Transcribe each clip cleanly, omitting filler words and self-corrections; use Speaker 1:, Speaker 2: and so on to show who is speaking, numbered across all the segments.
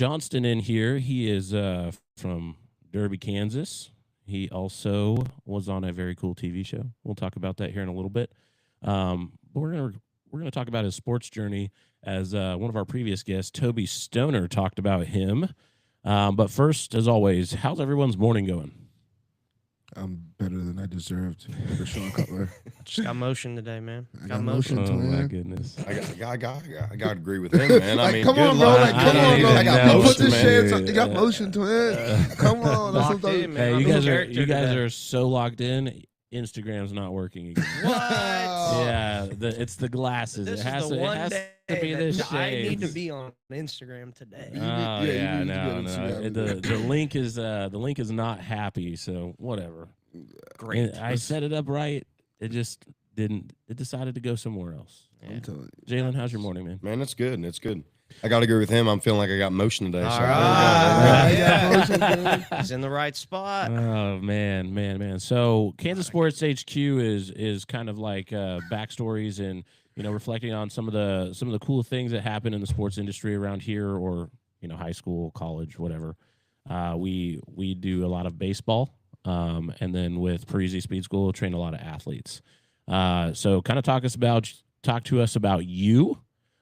Speaker 1: Johnston in here. He is from Derby, Kansas. He also was on a very cool TV show. We'll talk about that here in a little bit. But we're gonna talk about his sports journey as one of our previous guests, Toby Stoner, talked about him. But first, as always, how's everyone's morning going?
Speaker 2: I'm better than I deserved for Sean Cutler.
Speaker 3: Just got motion today, man.
Speaker 2: I
Speaker 3: Got
Speaker 2: got
Speaker 3: motion.
Speaker 2: motion.
Speaker 1: Oh my
Speaker 2: man.
Speaker 1: goodness!
Speaker 4: I got to agree with him, man. I
Speaker 2: Like,
Speaker 4: mean,
Speaker 2: come
Speaker 4: good
Speaker 2: on, bro.
Speaker 4: luck.
Speaker 2: Like, come
Speaker 1: I
Speaker 2: on,
Speaker 1: don't
Speaker 2: bro.
Speaker 1: even
Speaker 2: Like,
Speaker 1: know.
Speaker 2: you put this
Speaker 1: Man.
Speaker 2: shit. You got motion to it. Come on. That's
Speaker 3: Locked
Speaker 2: what I'm
Speaker 3: in, man.
Speaker 1: Hey,
Speaker 3: I'm
Speaker 1: you
Speaker 3: in
Speaker 1: guys are
Speaker 3: character today.
Speaker 1: are so locked in. Instagram's not working again.
Speaker 3: What?
Speaker 1: Yeah, it's the glasses.
Speaker 3: This
Speaker 1: it has
Speaker 3: is the
Speaker 1: to,
Speaker 3: one
Speaker 1: it has
Speaker 3: day
Speaker 1: to be this
Speaker 3: that I need to
Speaker 1: shades.
Speaker 3: be on Instagram today.
Speaker 1: Oh
Speaker 2: Yeah, you
Speaker 1: yeah,
Speaker 2: need to be
Speaker 1: no,
Speaker 2: on
Speaker 1: no.
Speaker 2: Instagram.
Speaker 1: The link is not happy. So whatever.
Speaker 3: Great.
Speaker 1: I set it up right. It just didn't. It decided to go somewhere else.
Speaker 3: Yeah.
Speaker 2: I'm telling you.
Speaker 1: Jalen, how's your morning, man?
Speaker 4: Man, it's good. It's good. I got to agree with him. I'm feeling like I got motion today.
Speaker 3: All
Speaker 4: So
Speaker 3: right.
Speaker 2: Yeah, motion, dude.
Speaker 3: He's in the right spot.
Speaker 1: Oh man. So Kansas Sports HQ is kind of like backstories and reflecting on some of the cool things that happen in the sports industry around here, or high school, college, whatever. We do a lot of baseball, and then with Parisi Speed School, train a lot of athletes. So kind of talk to us about you,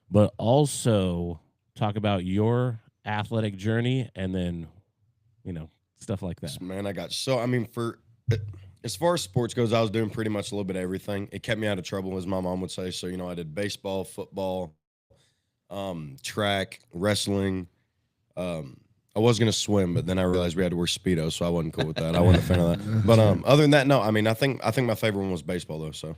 Speaker 1: but also talk about your athletic journey, and then stuff like that.
Speaker 4: Man, as far as sports goes, I was doing pretty much a little bit of everything. It kept me out of trouble, as my mom would say. So, I did baseball, football, track, wrestling. I was gonna swim, but then I realized we had to wear Speedo, so I wasn't cool with that. I wasn't a fan of that. But other than that, no. I mean, I think my favorite one was baseball, though. So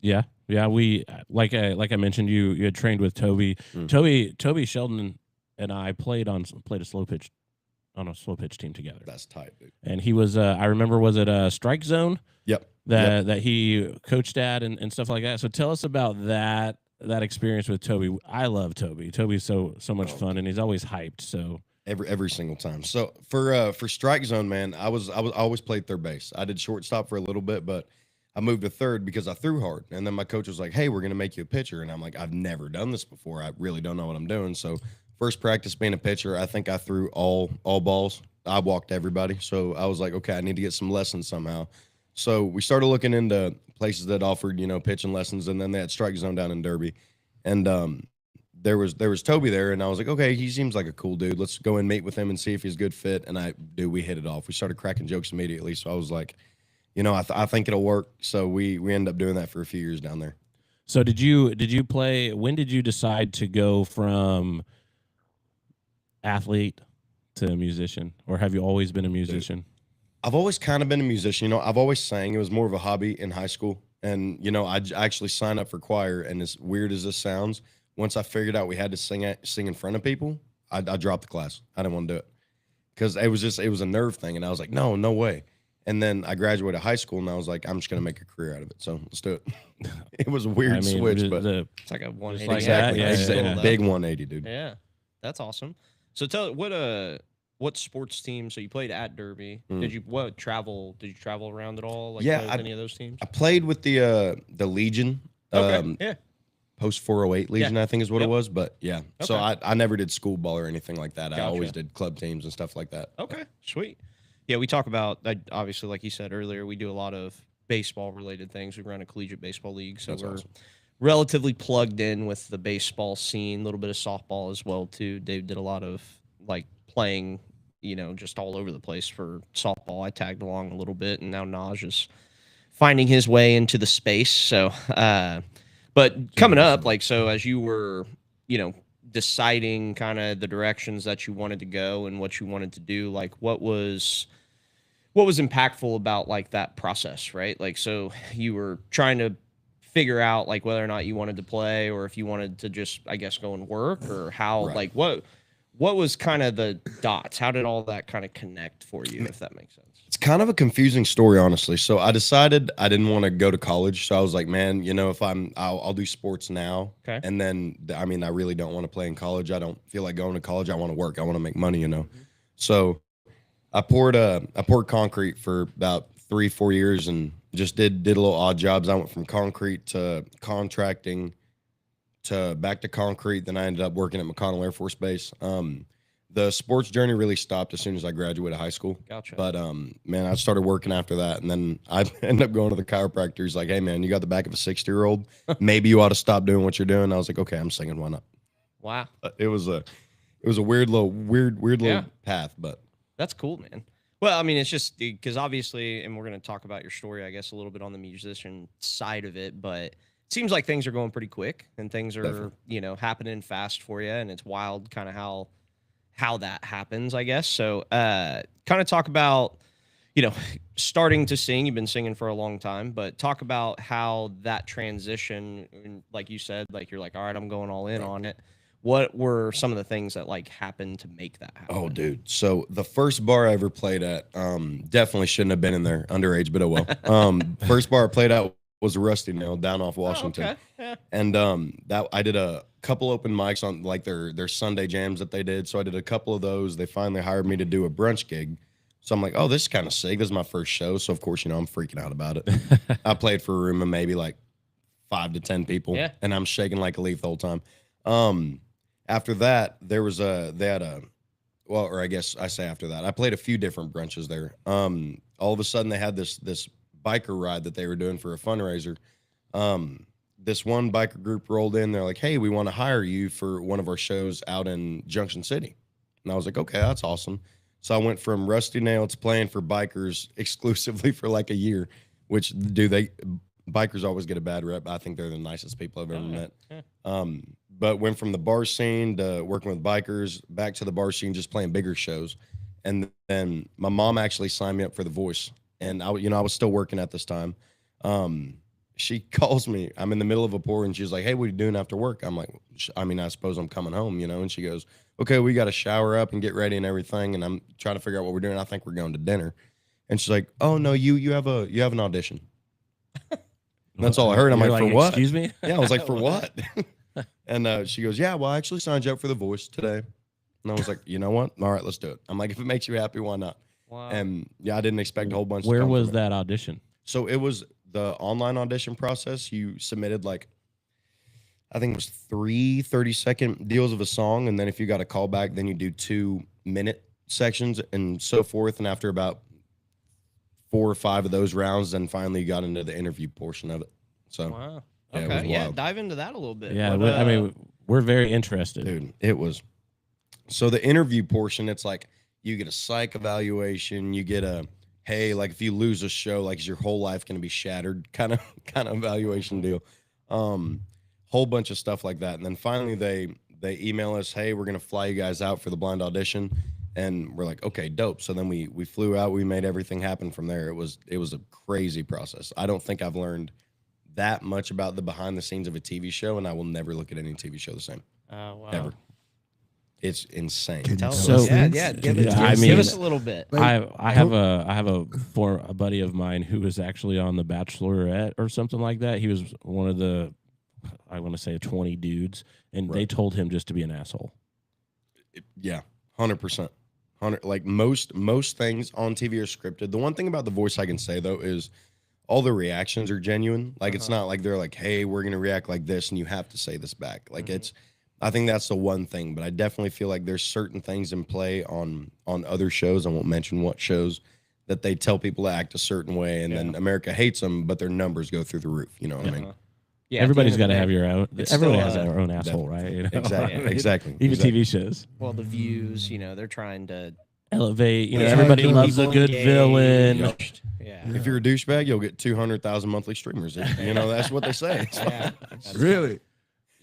Speaker 1: Yeah. We like I mentioned, you had trained with Toby. Toby Sheldon and I played on a slow pitch team together.
Speaker 4: that's tight, dude.
Speaker 1: And he was I remember, was it a Strike Zone
Speaker 4: Yep.
Speaker 1: that he coached at and stuff like that. So tell us about that experience with Toby. I love Toby. Toby's so much fun, and he's always hyped. So
Speaker 4: Every single time. So for strike zone, man, I always played third base. I did shortstop for a little bit, but I moved to third because I threw hard. And then my coach was like, "Hey, we're gonna make you a pitcher." And I'm like, "I've never done this before. I really don't know what I'm doing." So first practice being a pitcher, I think I threw all balls. I walked everybody. So I was like, okay, I need to get some lessons somehow. So we started looking into places that offered, pitching lessons, and then they had strike zone down in Derby. And there was Toby there, and I was like, okay, he seems like a cool dude. Let's go and meet with him and see if he's a good fit. And we hit it off. We started cracking jokes immediately. So I was like, I think it'll work. So we ended up doing that for a few years down there.
Speaker 1: did you play? When did you decide to go from athlete to musician, or have you always been a musician?
Speaker 4: I've always kind of been a musician. I've always sang. It was more of a hobby in high school. And, I actually signed up for choir. And as weird as this sounds, once I figured out we had to sing in front of people, I dropped the class. I didn't want to do it because it was a nerve thing. And I was like, no way. And then I graduated high school, and I was like, I'm just going to make a career out of it. So let's do it. It was a weird switch, but
Speaker 3: It's like a 180.
Speaker 1: like
Speaker 4: exactly.
Speaker 1: that, yeah,
Speaker 4: exactly.
Speaker 1: yeah.
Speaker 4: Big 180, dude.
Speaker 3: Yeah, that's awesome. So tell what sports team? So you played at Derby. Did you travel around at all? Like
Speaker 4: Yeah,
Speaker 3: play with any of those teams?
Speaker 4: I played with the Legion.
Speaker 3: Okay. Yeah.
Speaker 4: Post 408 Legion, I think is what it
Speaker 3: Yep.
Speaker 4: was. But yeah, so
Speaker 3: Okay.
Speaker 4: I never did school ball or anything like that. I
Speaker 3: Gotcha.
Speaker 4: always did club teams and stuff like that.
Speaker 3: Okay. Sweet. Yeah, we talk about obviously, like you said earlier, we do a lot of baseball related things. We run a collegiate baseball league, so
Speaker 4: That's
Speaker 3: we're
Speaker 4: awesome.
Speaker 3: relatively plugged in with the baseball scene. A little bit of softball as well too. Dave did a lot of like playing, just all over the place for softball. I tagged along a little bit, and now Naj is finding his way into the space. So, but coming up, like, so as you were, deciding kind of the directions that you wanted to go and what you wanted to do, like what was impactful about like that process, right? Like, so you were trying to figure out like whether or not you wanted to play, or if you wanted to just, I guess, go and work, or how,
Speaker 4: Right.
Speaker 3: like what was kind of the dots? How did all that kind of connect for you, if that makes sense?
Speaker 4: It's kind of a confusing story, honestly. So I decided I didn't want to go to college. So I was like, man, if I'll do sports now.
Speaker 3: Okay.
Speaker 4: And then, I really don't want to play in college. I don't feel like going to college. I want to work. I want to make money, So I poured concrete for about 3-4 years and just did little odd jobs. I went from concrete to contracting to back to concrete. Then I ended up working at McConnell Air Force Base. the sports journey really stopped as soon as I graduated high school.
Speaker 3: Gotcha.
Speaker 4: But man, I started working after that, and then I ended up going to the chiropractor. He's like, "Hey, man, you got the back of a 60-year-old. Maybe you ought to stop doing what you're doing." I was like, "Okay, I'm singing. Why not?"
Speaker 3: Wow.
Speaker 4: It was a weird little path, but
Speaker 3: That's cool, man. Well, I mean, it's just because obviously, and we're going to talk about your story, I guess, a little bit on the musician side of it, but it seems like things are going pretty quick and things are,
Speaker 4: Definitely.
Speaker 3: happening fast for you. And it's wild kind of how that happens, I guess. So, kind of talk about, starting to sing. You've been singing for a long time, but talk about how that transition, and like you said, like you're like, all right, I'm going all in on it. What were some of the things that like happened to make that happen?
Speaker 4: oh, dude. So the first bar I ever played at, definitely shouldn't have been in there, underage, but oh well. First bar I played at was a Rusty Nail down off Washington.
Speaker 3: Oh, okay. Yeah.
Speaker 4: And that I did a couple open mics on like their Sunday jams that they did. So I did a couple of those. They finally hired me to do a brunch gig. So I'm like, oh, this is kind of sick. This is my first show. So of course, I'm freaking out about it. I played for a room of maybe like 5 to 10 people.
Speaker 3: Yeah.
Speaker 4: And I'm shaking like a leaf the whole time. After that, they had a or I guess I say after that, I played a few different brunches there. All of a sudden they had this biker ride that they were doing for a fundraiser. This one biker group rolled in. They're like, "Hey, we want to hire you for one of our shows out in Junction City." And I was like, "Okay, that's awesome." So I went from Rusty Nail to playing for bikers exclusively for like a year, which bikers always get a bad rep. I think they're the nicest people I've ever met.
Speaker 3: Yeah.
Speaker 4: But went from the bar scene to working with bikers, back to the bar scene, just playing bigger shows. And then my mom actually signed me up for The Voice. And I was still working at this time. She calls me. I'm in the middle of a pour, and she's like, "Hey, what are you doing after work?" I'm like, I suppose I'm coming home, And she goes, "Okay, we got to shower up and get ready and everything." And I'm trying to figure out what we're doing. I think we're going to dinner. And she's like, "Oh no, you have an audition." That's all I heard. I'm
Speaker 1: You're
Speaker 4: like, "For what?"
Speaker 1: Excuse me?
Speaker 4: Yeah, I was like, "For what?" And she goes, "Yeah, well, I actually signed you up for The Voice today." And I was like, "You know what? All right, let's do it." I'm like, if it makes you happy, why not?
Speaker 3: Wow.
Speaker 4: And yeah, I didn't expect a whole bunch.
Speaker 1: Where
Speaker 4: to come
Speaker 1: was
Speaker 4: from it.
Speaker 1: that audition?
Speaker 4: So it was the online audition process. You submitted like, I think it was 3 30-second deals of a song. And then if you got a call back, then you do 2-minute sections and so forth. And after about 4 or 5 of those rounds, then finally you got into the interview portion of it. So,
Speaker 3: Wow.
Speaker 4: Yeah, it was
Speaker 3: Okay. Yeah.
Speaker 4: wild.
Speaker 3: Dive into that a little bit.
Speaker 1: Yeah,
Speaker 3: What,
Speaker 1: I mean, we're very interested.
Speaker 4: dude, it was. So the interview portion, it's like you get a psych evaluation, you get a, hey, like if you lose a show, like is your whole life going to be shattered kind of evaluation deal. Whole bunch of stuff like that. And then finally they email us, "Hey, we're going to fly you guys out for the blind audition." And we're like, "Okay, dope." So then we flew out, we made everything happen from there. It was a crazy process. I don't think I've learned that much about the behind the scenes of a TV show, and I will never look at any TV show the same.
Speaker 3: oh, wow.
Speaker 4: Ever. It's insane.
Speaker 2: Can you
Speaker 3: Tell
Speaker 1: So-
Speaker 3: us. Yeah.
Speaker 2: things?
Speaker 3: Yeah.
Speaker 2: Can
Speaker 3: Give,
Speaker 2: you
Speaker 3: it,
Speaker 1: I
Speaker 3: give,
Speaker 1: mean-
Speaker 3: give us a little bit.
Speaker 2: Like,
Speaker 1: I have a buddy of mine who was actually on The Bachelorette or something like that. He was one of the, I want to say 20 dudes, and they
Speaker 4: Right.
Speaker 1: told him just to be an asshole.
Speaker 4: Yeah, 100%. Like most things on TV are scripted. The one thing about The Voice I can say though is all the reactions are genuine. Like it's not like they're like, "Hey, we're gonna react like this, and you have to say this back." Like I think that's the one thing. But I definitely feel like there's certain things in play on other shows. I won't mention what shows that they tell people to act a certain way, and then America hates them, but their numbers go through the roof. You know what I mean?
Speaker 3: Yeah. at the
Speaker 1: Everybody's
Speaker 3: end
Speaker 1: got
Speaker 3: of
Speaker 1: to
Speaker 3: the
Speaker 1: have
Speaker 3: day-
Speaker 1: your own.
Speaker 3: it's
Speaker 1: Everybody
Speaker 3: still,
Speaker 1: has their own asshole, right? You know?
Speaker 4: Exactly.
Speaker 3: Yeah.
Speaker 4: Exactly.
Speaker 1: Even
Speaker 4: exactly.
Speaker 1: TV shows
Speaker 3: Well, the views, they're trying to.
Speaker 1: elevate. You know,
Speaker 3: Yeah.
Speaker 1: everybody
Speaker 3: Keep
Speaker 1: loves a
Speaker 3: people
Speaker 1: good villain.
Speaker 3: engaged. Yeah.
Speaker 4: If you're a douchebag, you'll get 200,000 monthly streamers. That's what they say.
Speaker 3: Yeah.
Speaker 2: Really?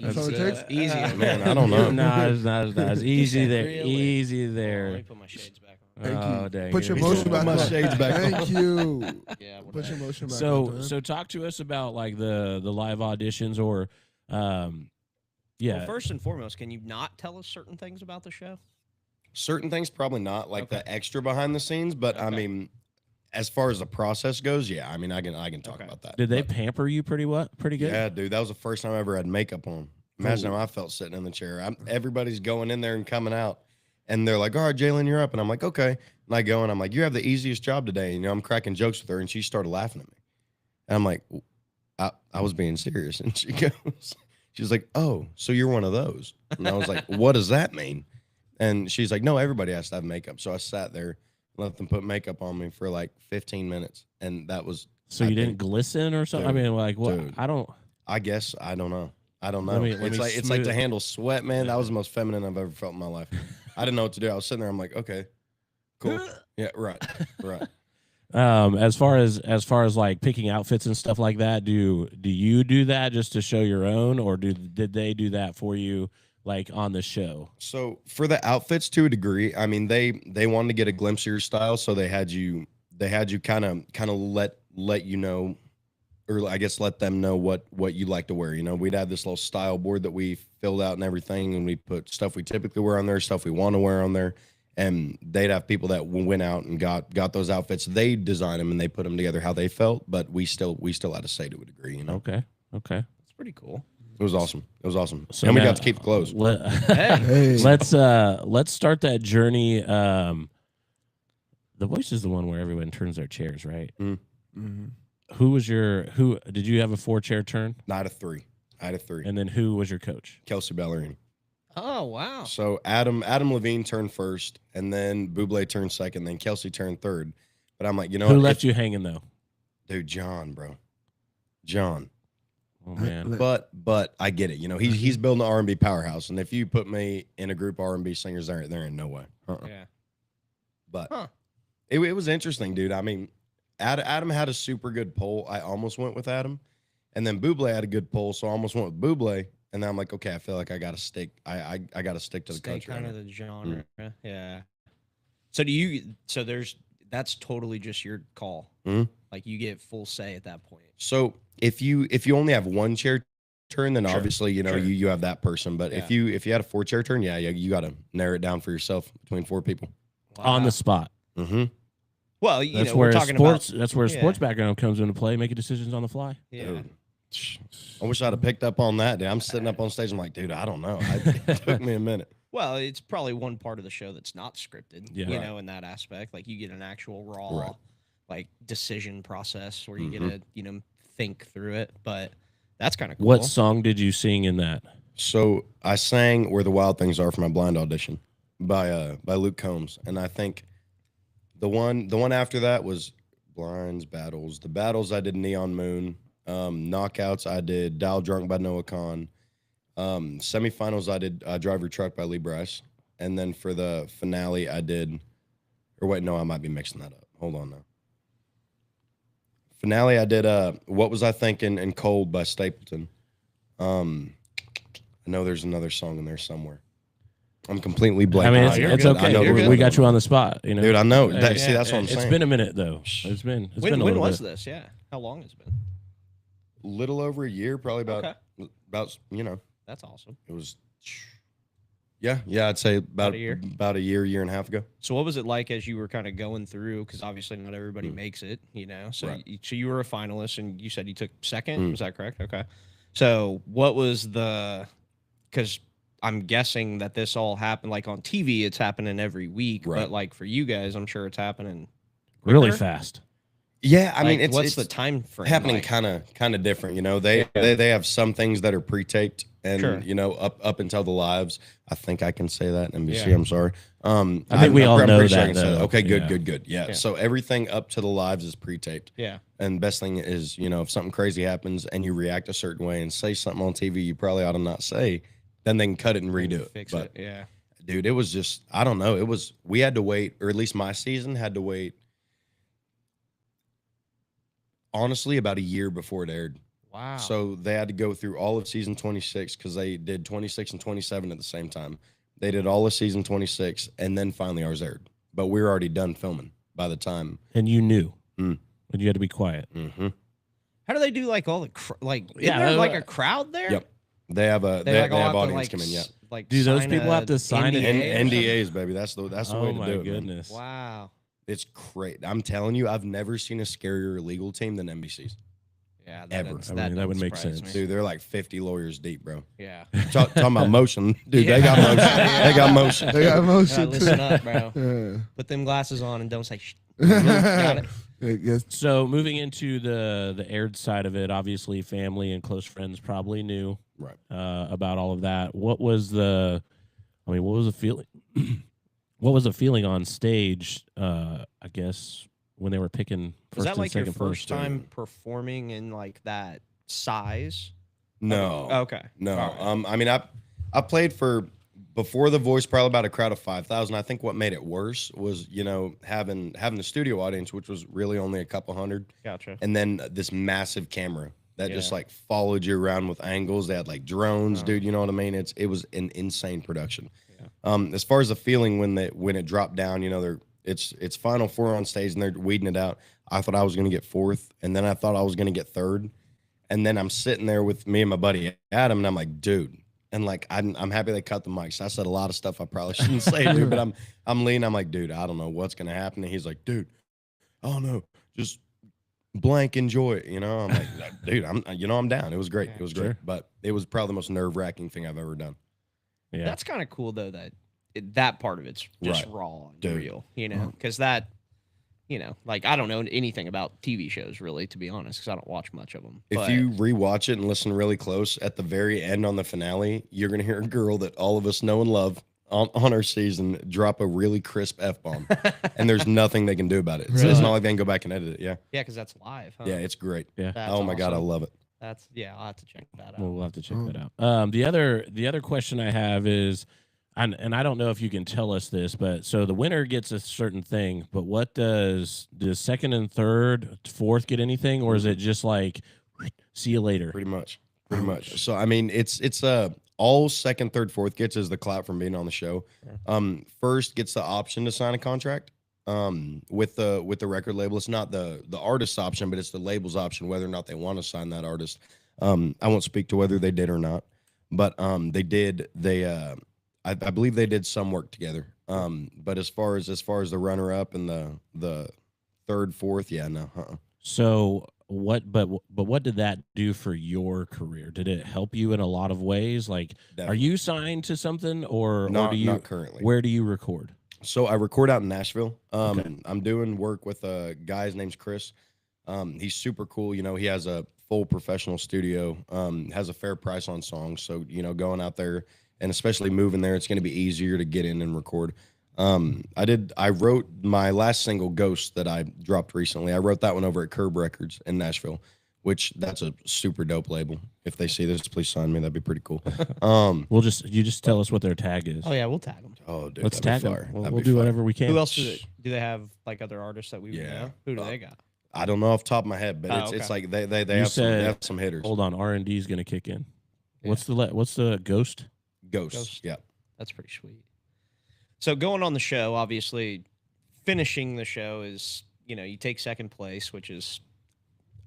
Speaker 2: That's all it
Speaker 3: Easy.
Speaker 2: takes?
Speaker 3: Easy.
Speaker 4: Man, I don't know.
Speaker 1: No, it's not. It's easy there.
Speaker 3: Really?
Speaker 1: Easy
Speaker 3: Let me
Speaker 1: there.
Speaker 3: put my shades back on.
Speaker 2: Thank
Speaker 1: Oh,
Speaker 2: you.
Speaker 1: dang
Speaker 2: Put
Speaker 1: it.
Speaker 2: your
Speaker 4: He's
Speaker 2: motion
Speaker 4: putting
Speaker 2: back
Speaker 4: my
Speaker 2: on.
Speaker 4: shades back on.
Speaker 2: Thank you.
Speaker 3: Yeah.
Speaker 2: Put your motion back on.
Speaker 1: So
Speaker 2: man.
Speaker 1: so talk to us about like the live auditions or yeah.
Speaker 3: Well, first and foremost, can you not tell us certain things about the show?
Speaker 4: Certain things probably not like
Speaker 3: Okay.
Speaker 4: the extra behind the scenes, but I
Speaker 3: Okay.
Speaker 4: mean, as far as the process goes, yeah, I mean, I can talk
Speaker 3: Okay.
Speaker 4: about that.
Speaker 1: Did they
Speaker 4: But,
Speaker 1: pamper you pretty good?
Speaker 4: yeah, dude, that was the first time I ever had makeup on. Imagine
Speaker 1: Cool.
Speaker 4: how I felt sitting in the chair. Everybody's going in there and coming out, and they're like, "All right, Jalen, you're up," and I'm like, "Okay," and I go and I'm like, "You have the easiest job today," and I'm cracking jokes with her, and she started laughing at me, and I'm like, I was being serious, and she's like, "Oh, so you're one of those," and I was like, "What does that mean?" And she's like, no, everybody has to have makeup. So I sat there, let them put makeup on me for like 15 minutes. And that was,
Speaker 1: So
Speaker 4: I
Speaker 1: you didn't
Speaker 4: think-
Speaker 1: glisten or something? I
Speaker 4: Dude,
Speaker 1: mean, like what?
Speaker 4: dude.
Speaker 1: I don't.
Speaker 4: I guess, I don't know. I don't know.
Speaker 1: Let me
Speaker 4: It's like to
Speaker 1: smooth-
Speaker 4: handle sweat, man. That was the most feminine I've ever felt in my life. I didn't know what to do. I was sitting there. I'm like, okay, cool. Yeah, right.
Speaker 1: As far as like picking outfits and stuff like that, do you do that just to show your own, or did they do that for you, like on the show?
Speaker 4: So for the outfits, to a degree, I mean, they wanted to get a glimpse of your style, so they had you kind of let you know, or I guess let them know what you like to wear. You know, we'd have this little style board that we filled out and everything, and we put stuff we typically wear on there, stuff we want to wear on there, and they'd have people that went out and got those outfits. They designed them and they put them together how they felt, but we still had to say to a degree. You know,
Speaker 1: Okay.
Speaker 3: That's pretty cool.
Speaker 4: it was awesome. It was awesome,
Speaker 1: So
Speaker 4: and we
Speaker 1: now-
Speaker 4: got to keep the clothes.
Speaker 2: Hey.
Speaker 1: Let's start that journey. The voice is the one where everyone turns their chairs, right?
Speaker 2: Mhm.
Speaker 1: Who did you have a 4-chair turn?
Speaker 4: Not a three. I had a three.
Speaker 1: And then who was your coach?
Speaker 4: Kelsey Ballerini.
Speaker 3: Oh wow.
Speaker 4: So Adam Levine turned first, and then Buble turned second, then Kelsey turned third. But I'm like, you know
Speaker 1: Who
Speaker 4: what?
Speaker 1: left you hanging though?
Speaker 4: Dude, John, bro. John.
Speaker 1: Oh man.
Speaker 4: But I get it. You know, he's building an R&B powerhouse, and if you put me in a group of R&B singers, there ain't no way.
Speaker 3: Yeah.
Speaker 4: But
Speaker 3: Huh.
Speaker 4: it was interesting, dude. I mean, Adam had a super good poll. I almost went with Adam, and then Buble had a good poll, so I almost went with Buble. And then I'm like, okay, I feel like I got to stick. I got to stick to the
Speaker 3: Stay
Speaker 4: country.
Speaker 3: kind
Speaker 4: on
Speaker 3: of
Speaker 4: it.
Speaker 3: the genre. Yeah. So that's totally just your call.
Speaker 4: Mhm.
Speaker 3: Like you get full say at that point.
Speaker 4: So if you only have one chair turn, then
Speaker 3: Sure.
Speaker 4: obviously you know
Speaker 3: Sure.
Speaker 4: you have that person. But if
Speaker 3: Yeah.
Speaker 4: you had a 4-chair turn, yeah, you got to narrow it down for yourself between 4 people.
Speaker 1: On the spot.
Speaker 4: Mm-hmm.
Speaker 3: well, you
Speaker 1: That's
Speaker 3: know,
Speaker 1: where
Speaker 3: we're talking
Speaker 1: sports.
Speaker 3: about
Speaker 1: That's where
Speaker 3: yeah.
Speaker 1: sports background comes into play. Making decisions on the fly.
Speaker 3: yeah.
Speaker 4: I wish I'd have picked up on that. Dude. I'm sitting up on stage. I'm like, dude, I don't know. It took me a minute.
Speaker 3: Well, it's probably one part of the show that's not scripted.
Speaker 1: Yeah.
Speaker 3: You
Speaker 1: Right.
Speaker 3: know, in that aspect, like you get an actual raw,
Speaker 4: Right.
Speaker 3: like decision process where you
Speaker 4: Mhm.
Speaker 3: get to think through it. But that's kind of cool.
Speaker 1: What song did you sing in that?
Speaker 4: So I sang "Where the Wild Things Are" for my blind audition by Luke Combs, and I think the one after that was Blinds, Battles. The Battles I did Neon Moon. Knockouts I did Dial Drunk by Noah Khan. Semifinals I did Drive Your Truck by Lee Bryce, and then for the finale I did, or wait, no, I might be mixing that up. Hold on now. Finale I did What Was I Thinking and Cold by Stapleton. I know there's another song in there somewhere. I'm completely blanking.
Speaker 1: I mean,
Speaker 4: out.
Speaker 3: you're
Speaker 1: it's
Speaker 3: good.
Speaker 1: okay.
Speaker 3: I know
Speaker 1: We
Speaker 3: there's
Speaker 1: got you on the spot. You know,
Speaker 4: Dude, I know.
Speaker 1: Hey,
Speaker 4: See, that's what I'm
Speaker 1: it's
Speaker 4: saying.
Speaker 1: been a minute though. It's been a
Speaker 3: When
Speaker 1: little
Speaker 3: was
Speaker 1: bit.
Speaker 3: this? Yeah. How long has it been?
Speaker 4: Little over a year, probably
Speaker 3: Okay.
Speaker 4: about
Speaker 3: That's awesome.
Speaker 4: it was. Yeah, I'd say
Speaker 3: About a year?
Speaker 4: about a year and a half ago.
Speaker 3: So what was it like as you were kind of going through? Because obviously not everybody
Speaker 4: Mm.
Speaker 3: makes it, So
Speaker 4: Right.
Speaker 3: so you were a finalist, and you said you took second.
Speaker 4: Mm.
Speaker 3: Was that correct? Okay. So what was the? Because I'm guessing that this all happened like on TV. It's happening every week,
Speaker 4: Right.
Speaker 3: but like for you guys, I'm sure it's happening
Speaker 1: Really
Speaker 3: quicker.
Speaker 1: fast.
Speaker 4: Yeah, I mean,
Speaker 3: Like,
Speaker 4: it's
Speaker 3: what's
Speaker 4: it's
Speaker 3: the time frame
Speaker 4: happening
Speaker 3: like?
Speaker 4: kind of different. You know, they have some things that are pre-taped, and
Speaker 3: Sure.
Speaker 4: up until the lives. I think I can say that NBC.
Speaker 3: Yeah.
Speaker 4: I'm sorry.
Speaker 1: I think we all
Speaker 4: I'm
Speaker 1: know
Speaker 4: pretty sure I
Speaker 1: that,
Speaker 4: can say
Speaker 1: though.
Speaker 4: Okay, good,
Speaker 1: Yeah.
Speaker 4: good. Yeah.
Speaker 3: Yeah.
Speaker 4: So everything up to the lives is pre-taped.
Speaker 3: Yeah.
Speaker 4: And best thing is, if something crazy happens and you react a certain way and say something on TV you probably ought to not say, then they can cut it and redo it.
Speaker 3: Fix
Speaker 4: But
Speaker 3: it. Yeah.
Speaker 4: dude, it was just, I don't know. We had to wait, or at least my season had to wait, honestly, about a year before it aired.
Speaker 3: Wow.
Speaker 4: So they had to go through all of season 26 because they did 26 and 27 at the same time. They did all of season 26, and then finally ours aired. But we were already done filming by the time.
Speaker 1: And you knew.
Speaker 4: Mm.
Speaker 1: And you had to be quiet.
Speaker 4: Mm-hmm.
Speaker 3: how do they do like all the isn't
Speaker 1: Yeah,
Speaker 3: there like a crowd there?
Speaker 4: Yep. They have they
Speaker 3: all
Speaker 4: have
Speaker 3: to,
Speaker 4: audience
Speaker 3: like,
Speaker 4: come in. Yeah.
Speaker 3: Like
Speaker 1: Do those
Speaker 3: sign
Speaker 1: people
Speaker 3: a
Speaker 1: have to sign an
Speaker 3: NDA or something?
Speaker 4: NDAs, baby. That's the way
Speaker 1: Oh
Speaker 4: to
Speaker 1: my
Speaker 4: do it. Man.
Speaker 1: goodness.
Speaker 3: Wow.
Speaker 4: It's great. I'm telling you, I've never seen a scarier legal team than NBC's.
Speaker 3: Yeah.
Speaker 4: Ever.
Speaker 3: Is-
Speaker 1: I mean, that would
Speaker 3: doesn't
Speaker 1: make
Speaker 3: surprise
Speaker 1: sense.
Speaker 3: me.
Speaker 4: Dude, they're like 50 lawyers deep, bro.
Speaker 3: Yeah.
Speaker 4: Talking about motion. Dude,
Speaker 3: Yeah.
Speaker 4: they got motion. They got motion.
Speaker 2: They got
Speaker 3: Yeah,
Speaker 2: emotion.
Speaker 3: listen up, bro.
Speaker 2: Yeah.
Speaker 3: Put them glasses on and don't say shh. Got it.
Speaker 2: Yes.
Speaker 1: So moving into the aired side of it, obviously family and close friends probably knew
Speaker 4: Right.
Speaker 1: about all of that. What was the feeling what was the feeling on stage? I guess when they were picking
Speaker 3: Was
Speaker 1: first
Speaker 3: that
Speaker 1: and
Speaker 3: like your
Speaker 1: second
Speaker 3: first
Speaker 1: place.
Speaker 3: time performing in like that size?
Speaker 4: No.
Speaker 3: Okay.
Speaker 4: No.
Speaker 3: All right.
Speaker 4: I mean, I played for before The Voice, probably about a crowd of 5,000. I think what made it worse was, having the studio audience, which was really only a couple hundred,
Speaker 3: Gotcha.
Speaker 4: and then this massive camera that just
Speaker 3: Yeah.
Speaker 4: like followed you around with angles. They had like drones,
Speaker 3: Oh.
Speaker 4: dude. You know what I mean? It was an insane production.
Speaker 3: Yeah.
Speaker 4: As far as the feeling when it dropped down, it's Final Four on stage and they're weeding it out. I thought I was gonna get fourth, and then I thought I was gonna get third. And then I'm sitting there with me and my buddy Adam, and I'm like, dude, and like I'm happy they cut the mics. I said a lot of stuff I probably shouldn't say, dude, but I'm leaning. I'm like, dude, I don't know what's gonna happen. And he's like, dude, I don't know, just blank enjoy it. I'm like, dude, I'm down. It was great. It was great,
Speaker 1: Sure.
Speaker 4: but it was probably the most nerve wracking thing I've ever done.
Speaker 1: Yeah.
Speaker 3: That's kind of cool though that that part of it's just
Speaker 4: Right.
Speaker 3: raw and
Speaker 4: Dude.
Speaker 3: real, because that, like I don't know anything about TV shows really, to be honest, because I don't watch much of them.
Speaker 4: If you rewatch it and listen really close, at the very end on the finale, you're gonna hear a girl that all of us know and love on our season drop a really crisp F-bomb, and there's nothing they can do about it. So it's
Speaker 1: Really?
Speaker 4: not like they can go back and edit it. Yeah,
Speaker 3: yeah, because that's live. Huh?
Speaker 4: yeah, it's great.
Speaker 1: Yeah.
Speaker 3: That's
Speaker 4: Oh my god, I
Speaker 3: awesome.
Speaker 4: love it.
Speaker 3: That's I'll have to check that out.
Speaker 1: Well, we'll have to check
Speaker 2: Oh.
Speaker 1: that out. The other question I have is, and I don't know if you can tell us this, but so the winner gets a certain thing, but what does second and third, fourth get anything, or is it just like see you later?
Speaker 4: Pretty much. So I mean, it's all second, third, fourth gets is the clout from being on the show. First gets the option to sign a contract with the record label. It's not the artist's option, but it's the label's option whether or not they want to sign that artist. I won't speak to whether they did or not, but they did. I believe they did some work together. But as far as the runner up and the third, fourth, yeah, no.
Speaker 1: So what? But what did that do for your career? Did it help you in a lot of ways? Like, are
Speaker 4: Definitely.
Speaker 1: you signed to something, or
Speaker 4: Not
Speaker 1: do you?
Speaker 4: not currently.
Speaker 1: Where do you record?
Speaker 4: So I record out in Nashville.
Speaker 1: Okay.
Speaker 4: I'm doing work with a guy. His name's Chris. He's super cool. He has a full professional studio. Has a fair price on songs. So going out there and especially moving there, it's going to be easier to get in and record. I wrote my last single, Ghost, that I dropped recently. I wrote that one over at Curb Records in Nashville, which that's a super dope label. If they see this, please sign me. That'd be pretty cool.
Speaker 1: You just tell us what their tag is.
Speaker 3: Oh yeah, we'll tag them.
Speaker 4: Oh, dude,
Speaker 1: Let's
Speaker 4: that'd
Speaker 1: tag
Speaker 4: be
Speaker 1: them.
Speaker 4: fire.
Speaker 1: We'll,
Speaker 4: That'd
Speaker 1: we'll
Speaker 4: be
Speaker 1: do
Speaker 4: fire.
Speaker 1: whatever we can.
Speaker 3: Who else do they have? Like other artists that we would
Speaker 4: Yeah.
Speaker 3: know? Who do they got?
Speaker 4: I don't know off the top of my head, but
Speaker 3: Oh,
Speaker 4: it's
Speaker 3: okay.
Speaker 4: like they
Speaker 1: You
Speaker 4: have
Speaker 1: said-
Speaker 4: they have some hitters.
Speaker 1: Hold on, R&D is gonna kick in.
Speaker 3: Yeah.
Speaker 1: What's the Ghost?
Speaker 4: Ghosts.
Speaker 3: Ghost.
Speaker 4: Yeah.
Speaker 3: That's pretty sweet. So going on the show, obviously, finishing the show is you take second place, which is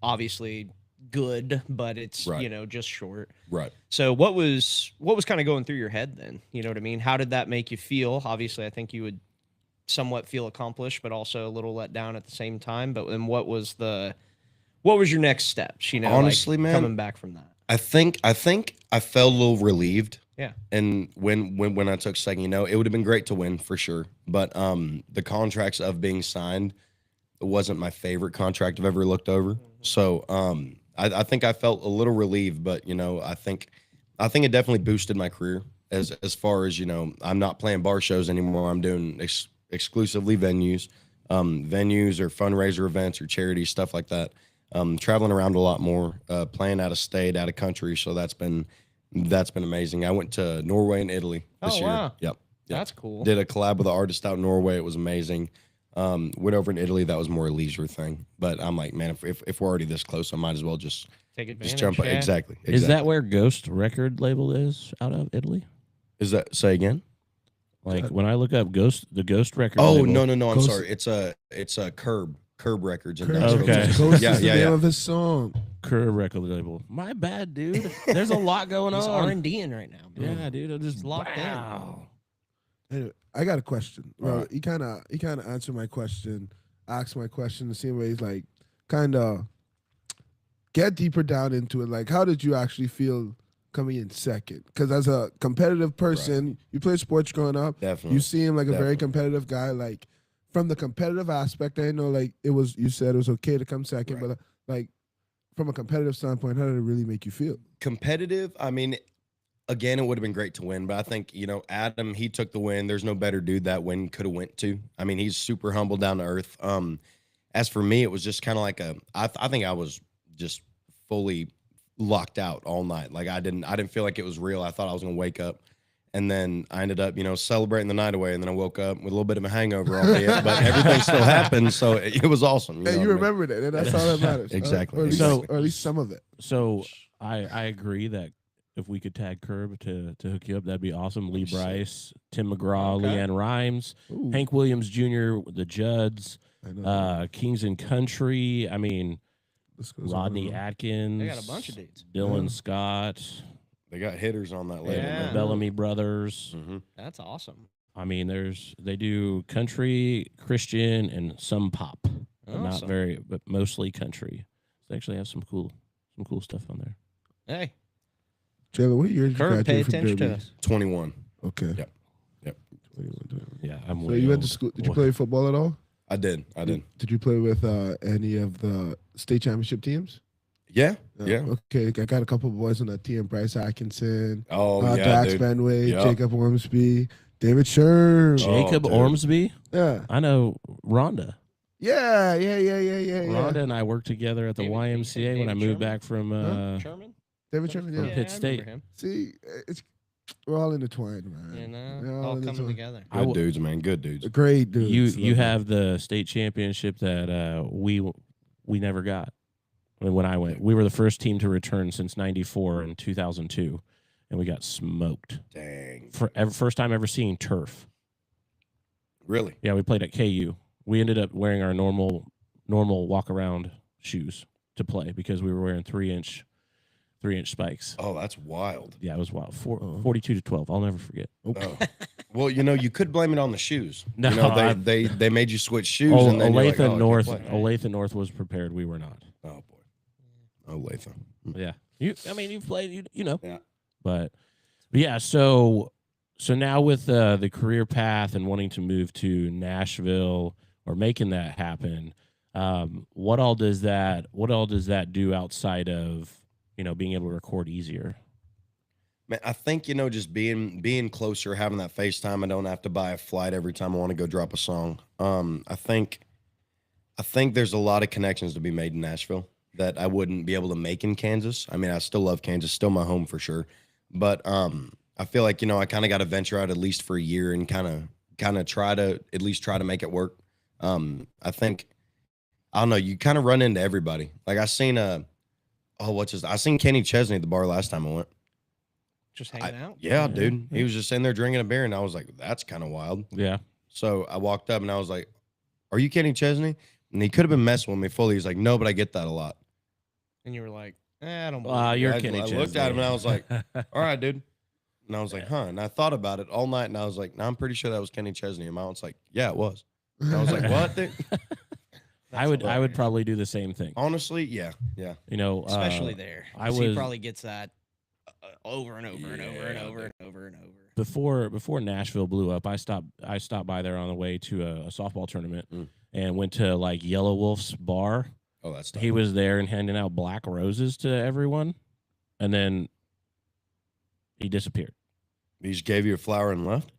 Speaker 3: obviously good, but it's
Speaker 4: Right.
Speaker 3: just short.
Speaker 4: Right.
Speaker 3: So what was kind of going through your head then? You know what I mean? How did that make you feel? Obviously, I think you would somewhat feel accomplished, but also a little let down at the same time. But then what was your next steps?
Speaker 4: Honestly, man,
Speaker 3: coming back from that.
Speaker 4: I think I felt a little relieved.
Speaker 3: Yeah.
Speaker 4: And when I took second, it would have been great to win for sure. But the contracts of being signed wasn't my favorite contract I've ever looked over. So I think I felt a little relieved, but I think it definitely boosted my career as far as I'm not playing bar shows anymore. I'm doing exclusively venues or fundraiser events or charity stuff like that. Traveling around a lot more, playing out of state, out of country. So that's been amazing. I went to Norway and Italy this
Speaker 3: Oh,
Speaker 4: year.
Speaker 3: wow.
Speaker 4: Yep.
Speaker 3: That's cool.
Speaker 4: Did a collab with an artist out in Norway. It was amazing. Went over in Italy. That was more a leisure thing. But I'm like, man, if we're already this close, I might as well just
Speaker 3: Take advantage.
Speaker 4: jump.
Speaker 3: yeah.
Speaker 4: Exactly.
Speaker 1: Is that where Ghost record label is out of Italy?
Speaker 4: Is that say again?
Speaker 1: Like when I look up the Ghost record.
Speaker 4: Oh
Speaker 1: label,
Speaker 4: no. I'm
Speaker 2: Ghost-
Speaker 4: sorry. It's a Curb Records. In
Speaker 2: Curb
Speaker 4: Nashville.
Speaker 1: Okay.
Speaker 2: Ghost
Speaker 4: Yeah,
Speaker 2: is the
Speaker 4: yeah,
Speaker 2: name
Speaker 4: yeah.
Speaker 2: of his song.
Speaker 1: Curb record label. My bad, dude. There's a lot going
Speaker 3: He's
Speaker 1: on.
Speaker 3: R&D-ing right now. Bro.
Speaker 1: Yeah, dude. I'm just
Speaker 3: He's locked in.
Speaker 1: wow.
Speaker 2: Anyway, I got a question. Well,
Speaker 4: Alright.
Speaker 2: he kind of answered my question, asked my question the same way. He's like, kind of get deeper down into it. Like, how did you actually feel coming in second? Because as a competitive person, you played sports growing up.
Speaker 4: Definitely.
Speaker 2: You seem like a very
Speaker 4: Definitely.
Speaker 2: competitive guy. Like, from the competitive aspect, I know like you said it was okay to come second,
Speaker 4: Right.
Speaker 2: but like from a competitive standpoint, how did it really make you feel?
Speaker 4: Competitive. I mean, again, it would have been great to win, but I think, Adam, he took the win. There's no better dude that win could have went to. I mean, he's super humble, down to earth. As for me, it was just kind of like I think I was just fully locked out all night. Like I didn't feel like it was real. I thought I was going to wake up. And then I ended up, celebrating the night away. And then I woke up with a little bit of a hangover, albeit, but everything still happened. So it was awesome.
Speaker 2: And you remembered it, and that's all that matters.
Speaker 4: Exactly.
Speaker 2: Or at least some of it.
Speaker 1: So I agree that if we could tag Curb to hook you up, that'd be awesome. Lee Bryce, Tim McGraw,
Speaker 3: Okay.
Speaker 1: Leanne Rhymes,
Speaker 2: Ooh,
Speaker 1: Hank Williams Jr., the Judds,
Speaker 2: I know.
Speaker 1: Kings and Country. I mean,
Speaker 2: This goes
Speaker 1: Rodney
Speaker 2: on.
Speaker 1: Atkins.
Speaker 3: They got a bunch of dudes.
Speaker 1: Dylan
Speaker 2: Yeah.
Speaker 1: Scott,
Speaker 4: They got hitters on that label.
Speaker 3: Yeah.
Speaker 1: the Bellamy brothers.
Speaker 4: Mm-hmm.
Speaker 3: That's awesome.
Speaker 1: I mean, they do country, Christian, and some pop. But not
Speaker 3: Awesome.
Speaker 1: very, but mostly country. They actually have some cool stuff on there.
Speaker 3: Hey,
Speaker 2: Jalen, what year did you
Speaker 3: Kurt, pay
Speaker 2: graduate from
Speaker 3: attention to
Speaker 2: Derby?
Speaker 3: us.
Speaker 4: 21.
Speaker 2: Okay.
Speaker 4: Yep.
Speaker 2: 21.
Speaker 1: Yeah, I'm.
Speaker 2: So
Speaker 1: way
Speaker 2: you went to
Speaker 1: old.
Speaker 2: school. Did you
Speaker 1: Wha-
Speaker 2: play football at all?
Speaker 4: I did.
Speaker 2: Did you play with any of the state championship teams?
Speaker 4: Yeah. Yeah.
Speaker 2: Okay, I got a couple of boys on that team: Bryce Atkinson,
Speaker 4: Oh, yeah,
Speaker 2: Dax
Speaker 4: dude.
Speaker 2: Benway,
Speaker 4: Yeah.
Speaker 2: Jacob Ormsby, David Sherm.
Speaker 1: Jacob
Speaker 4: dude.
Speaker 1: Ormsby.
Speaker 2: Yeah,
Speaker 1: I know Rhonda.
Speaker 2: yeah.
Speaker 1: Rhonda and I worked together at the
Speaker 3: David- you said
Speaker 1: YMCA when I
Speaker 3: David
Speaker 1: moved
Speaker 3: Sherman?
Speaker 1: back from.
Speaker 3: Sherman?
Speaker 2: David Sherman.
Speaker 1: From
Speaker 2: Yeah.
Speaker 1: Pitt
Speaker 3: I remember
Speaker 1: State.
Speaker 3: him.
Speaker 2: See, we're all intertwined, man.
Speaker 3: You know,
Speaker 2: We're
Speaker 3: all
Speaker 2: intertwined.
Speaker 3: coming together.
Speaker 1: I
Speaker 4: Good
Speaker 1: w-
Speaker 4: dudes, man. Good dudes.
Speaker 2: Great dudes.
Speaker 1: You have the state championship that we never got when I went. We were the first team to return since '94 and 2002, and we got smoked.
Speaker 4: Dang.
Speaker 1: First time ever seeing turf.
Speaker 4: Really?
Speaker 1: Yeah, we played at KU. We ended up wearing our normal walk around shoes to play because we were wearing 3-inch spikes.
Speaker 4: Oh, that's wild.
Speaker 1: Yeah, it was wild.
Speaker 2: Oh.
Speaker 1: 42-12. I'll never forget.
Speaker 4: Oh. Well, you could blame it on the shoes.
Speaker 1: No,
Speaker 4: They made you switch shoes.
Speaker 1: Oh,
Speaker 4: and then you're like,
Speaker 1: Olathe
Speaker 4: oh, I can't
Speaker 1: North.
Speaker 4: play.
Speaker 1: Olathe North was prepared. We were not.
Speaker 4: Oh boy. Olathe.
Speaker 1: Yeah. You've played. You know.
Speaker 4: Yeah.
Speaker 1: But yeah. So now with the career path and wanting to move to Nashville or making that happen, what all does that do outside of being able to record easier?
Speaker 4: Man, I think just being closer, having that FaceTime. I don't have to buy a flight every time I want to go drop a song. I think there's a lot of connections to be made in Nashville that I wouldn't be able to make in Kansas. I mean, I still love Kansas, still my home for sure. But I feel like I kind of got to venture out at least for a year and kind of try to make it work. I think I don't know. You kind of run into everybody. Like I seen I seen Kenny Chesney at the bar last time I went.
Speaker 3: Just hanging out.
Speaker 4: Yeah,
Speaker 1: Yeah,
Speaker 4: dude.
Speaker 1: yeah.
Speaker 4: He was just sitting there drinking a beer, and I was like, that's kind of wild.
Speaker 1: Yeah.
Speaker 4: So I walked up and I was like, are you Kenny Chesney? And he could have been messing with me fully. He's like, no, but I get that a lot.
Speaker 3: And you were like, I don't believe
Speaker 1: You're
Speaker 4: I-
Speaker 1: Kenny
Speaker 4: I
Speaker 1: Chesney.
Speaker 4: looked at him and I was like, all right, dude. And I was like, huh. And I thought about it all night, and I was like, no, I'm pretty sure that was Kenny Chesney. And my aunt's like, yeah, it was. And I was like, what? Dude?
Speaker 1: I would probably do the same thing.
Speaker 4: Honestly, yeah.
Speaker 3: especially there.
Speaker 1: I
Speaker 3: So he
Speaker 1: was-
Speaker 3: probably gets that over and over and over and
Speaker 4: Yeah,
Speaker 3: over and over and over.
Speaker 1: Before Nashville blew up, I stopped by there on the way to a softball tournament
Speaker 4: Mm.
Speaker 1: and went to like Yellow Wolf's bar.
Speaker 4: Oh, that's
Speaker 1: He was there and handing out black roses to everyone, and then he disappeared.
Speaker 4: He just gave you a flower and left?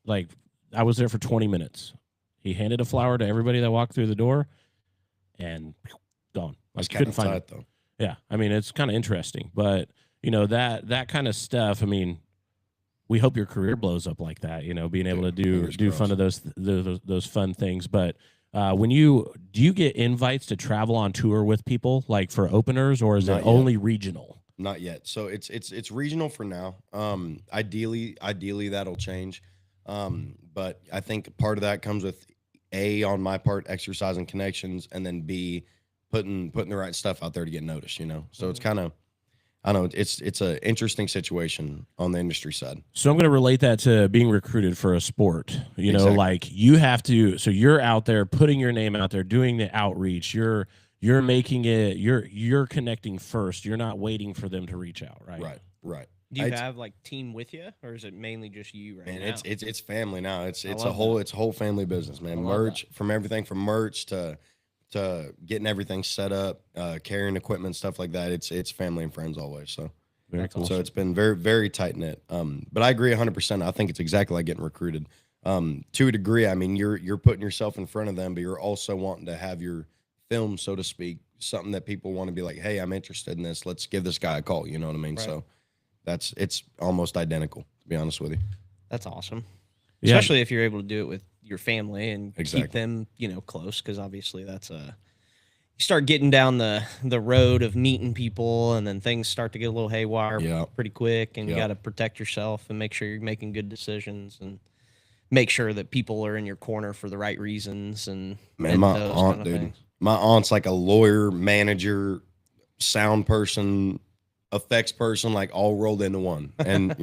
Speaker 1: Like I was there for 20 minutes. He handed a flower to everybody that walked through the door, and gone.
Speaker 4: That's
Speaker 1: Like couldn't
Speaker 4: kind
Speaker 1: find
Speaker 4: of
Speaker 1: it.
Speaker 4: tight, though.
Speaker 1: Yeah, I mean it's kind of interesting, but that kind of stuff. I mean, we hope your career blows up like that. Being able to
Speaker 4: Dude,
Speaker 1: do
Speaker 4: fingers
Speaker 1: fun of those fun things. But do you get invites to travel on tour with people like for openers, or is
Speaker 4: Not
Speaker 1: it
Speaker 4: yet.
Speaker 1: only regional?
Speaker 4: Not yet. So it's regional for now. Ideally that'll change. But I think part of that comes with A, on my part, exercising connections, and then B, putting the right stuff out there to get noticed, So it's kind of, I don't know, it's an interesting situation on the industry side.
Speaker 1: So I'm going to relate that to being recruited for a sport.
Speaker 4: Exactly.
Speaker 1: Like you have to. So you're out there putting your name out there, doing the outreach. You're making it. You're connecting first. You're not waiting for them to reach out. Right.
Speaker 4: Right.
Speaker 3: Do you
Speaker 4: It's-
Speaker 3: have like team with you, or is it mainly just you right
Speaker 4: Man,
Speaker 3: now?
Speaker 4: it's family now. It's a
Speaker 3: love
Speaker 4: whole family business, man.
Speaker 3: I love
Speaker 4: Merch, from everything from merch to getting everything set up, carrying equipment, stuff like that. It's family and friends always. So
Speaker 1: Very
Speaker 3: That's
Speaker 1: cool.
Speaker 3: awesome.
Speaker 4: So it's been very, very tight knit. But I agree 100%. I think it's exactly like getting recruited. To a degree, I mean, you're putting yourself in front of them, but you're also wanting to have your film, so to speak, something that people want to be like, hey, I'm interested in this. Let's give this guy a call. You know what I mean?
Speaker 3: Right.
Speaker 4: So it's almost identical, to be honest with you.
Speaker 3: That's awesome.
Speaker 1: Yeah.
Speaker 3: Especially if you're able to do it with your family and keep
Speaker 4: Exactly.
Speaker 3: them, close, because obviously that's you start getting down the road of meeting people, and then things start to get a little haywire
Speaker 4: Yeah.
Speaker 3: pretty quick, and you
Speaker 4: Yeah.
Speaker 3: got to protect yourself and make sure you're making good decisions and make sure that people are in your corner for the right reasons and
Speaker 4: Man,
Speaker 3: and
Speaker 4: my
Speaker 3: those
Speaker 4: aunt,
Speaker 3: kind of
Speaker 4: dude.
Speaker 3: things.
Speaker 4: My aunt's like a lawyer, manager, sound person, effects person, like all rolled into one. And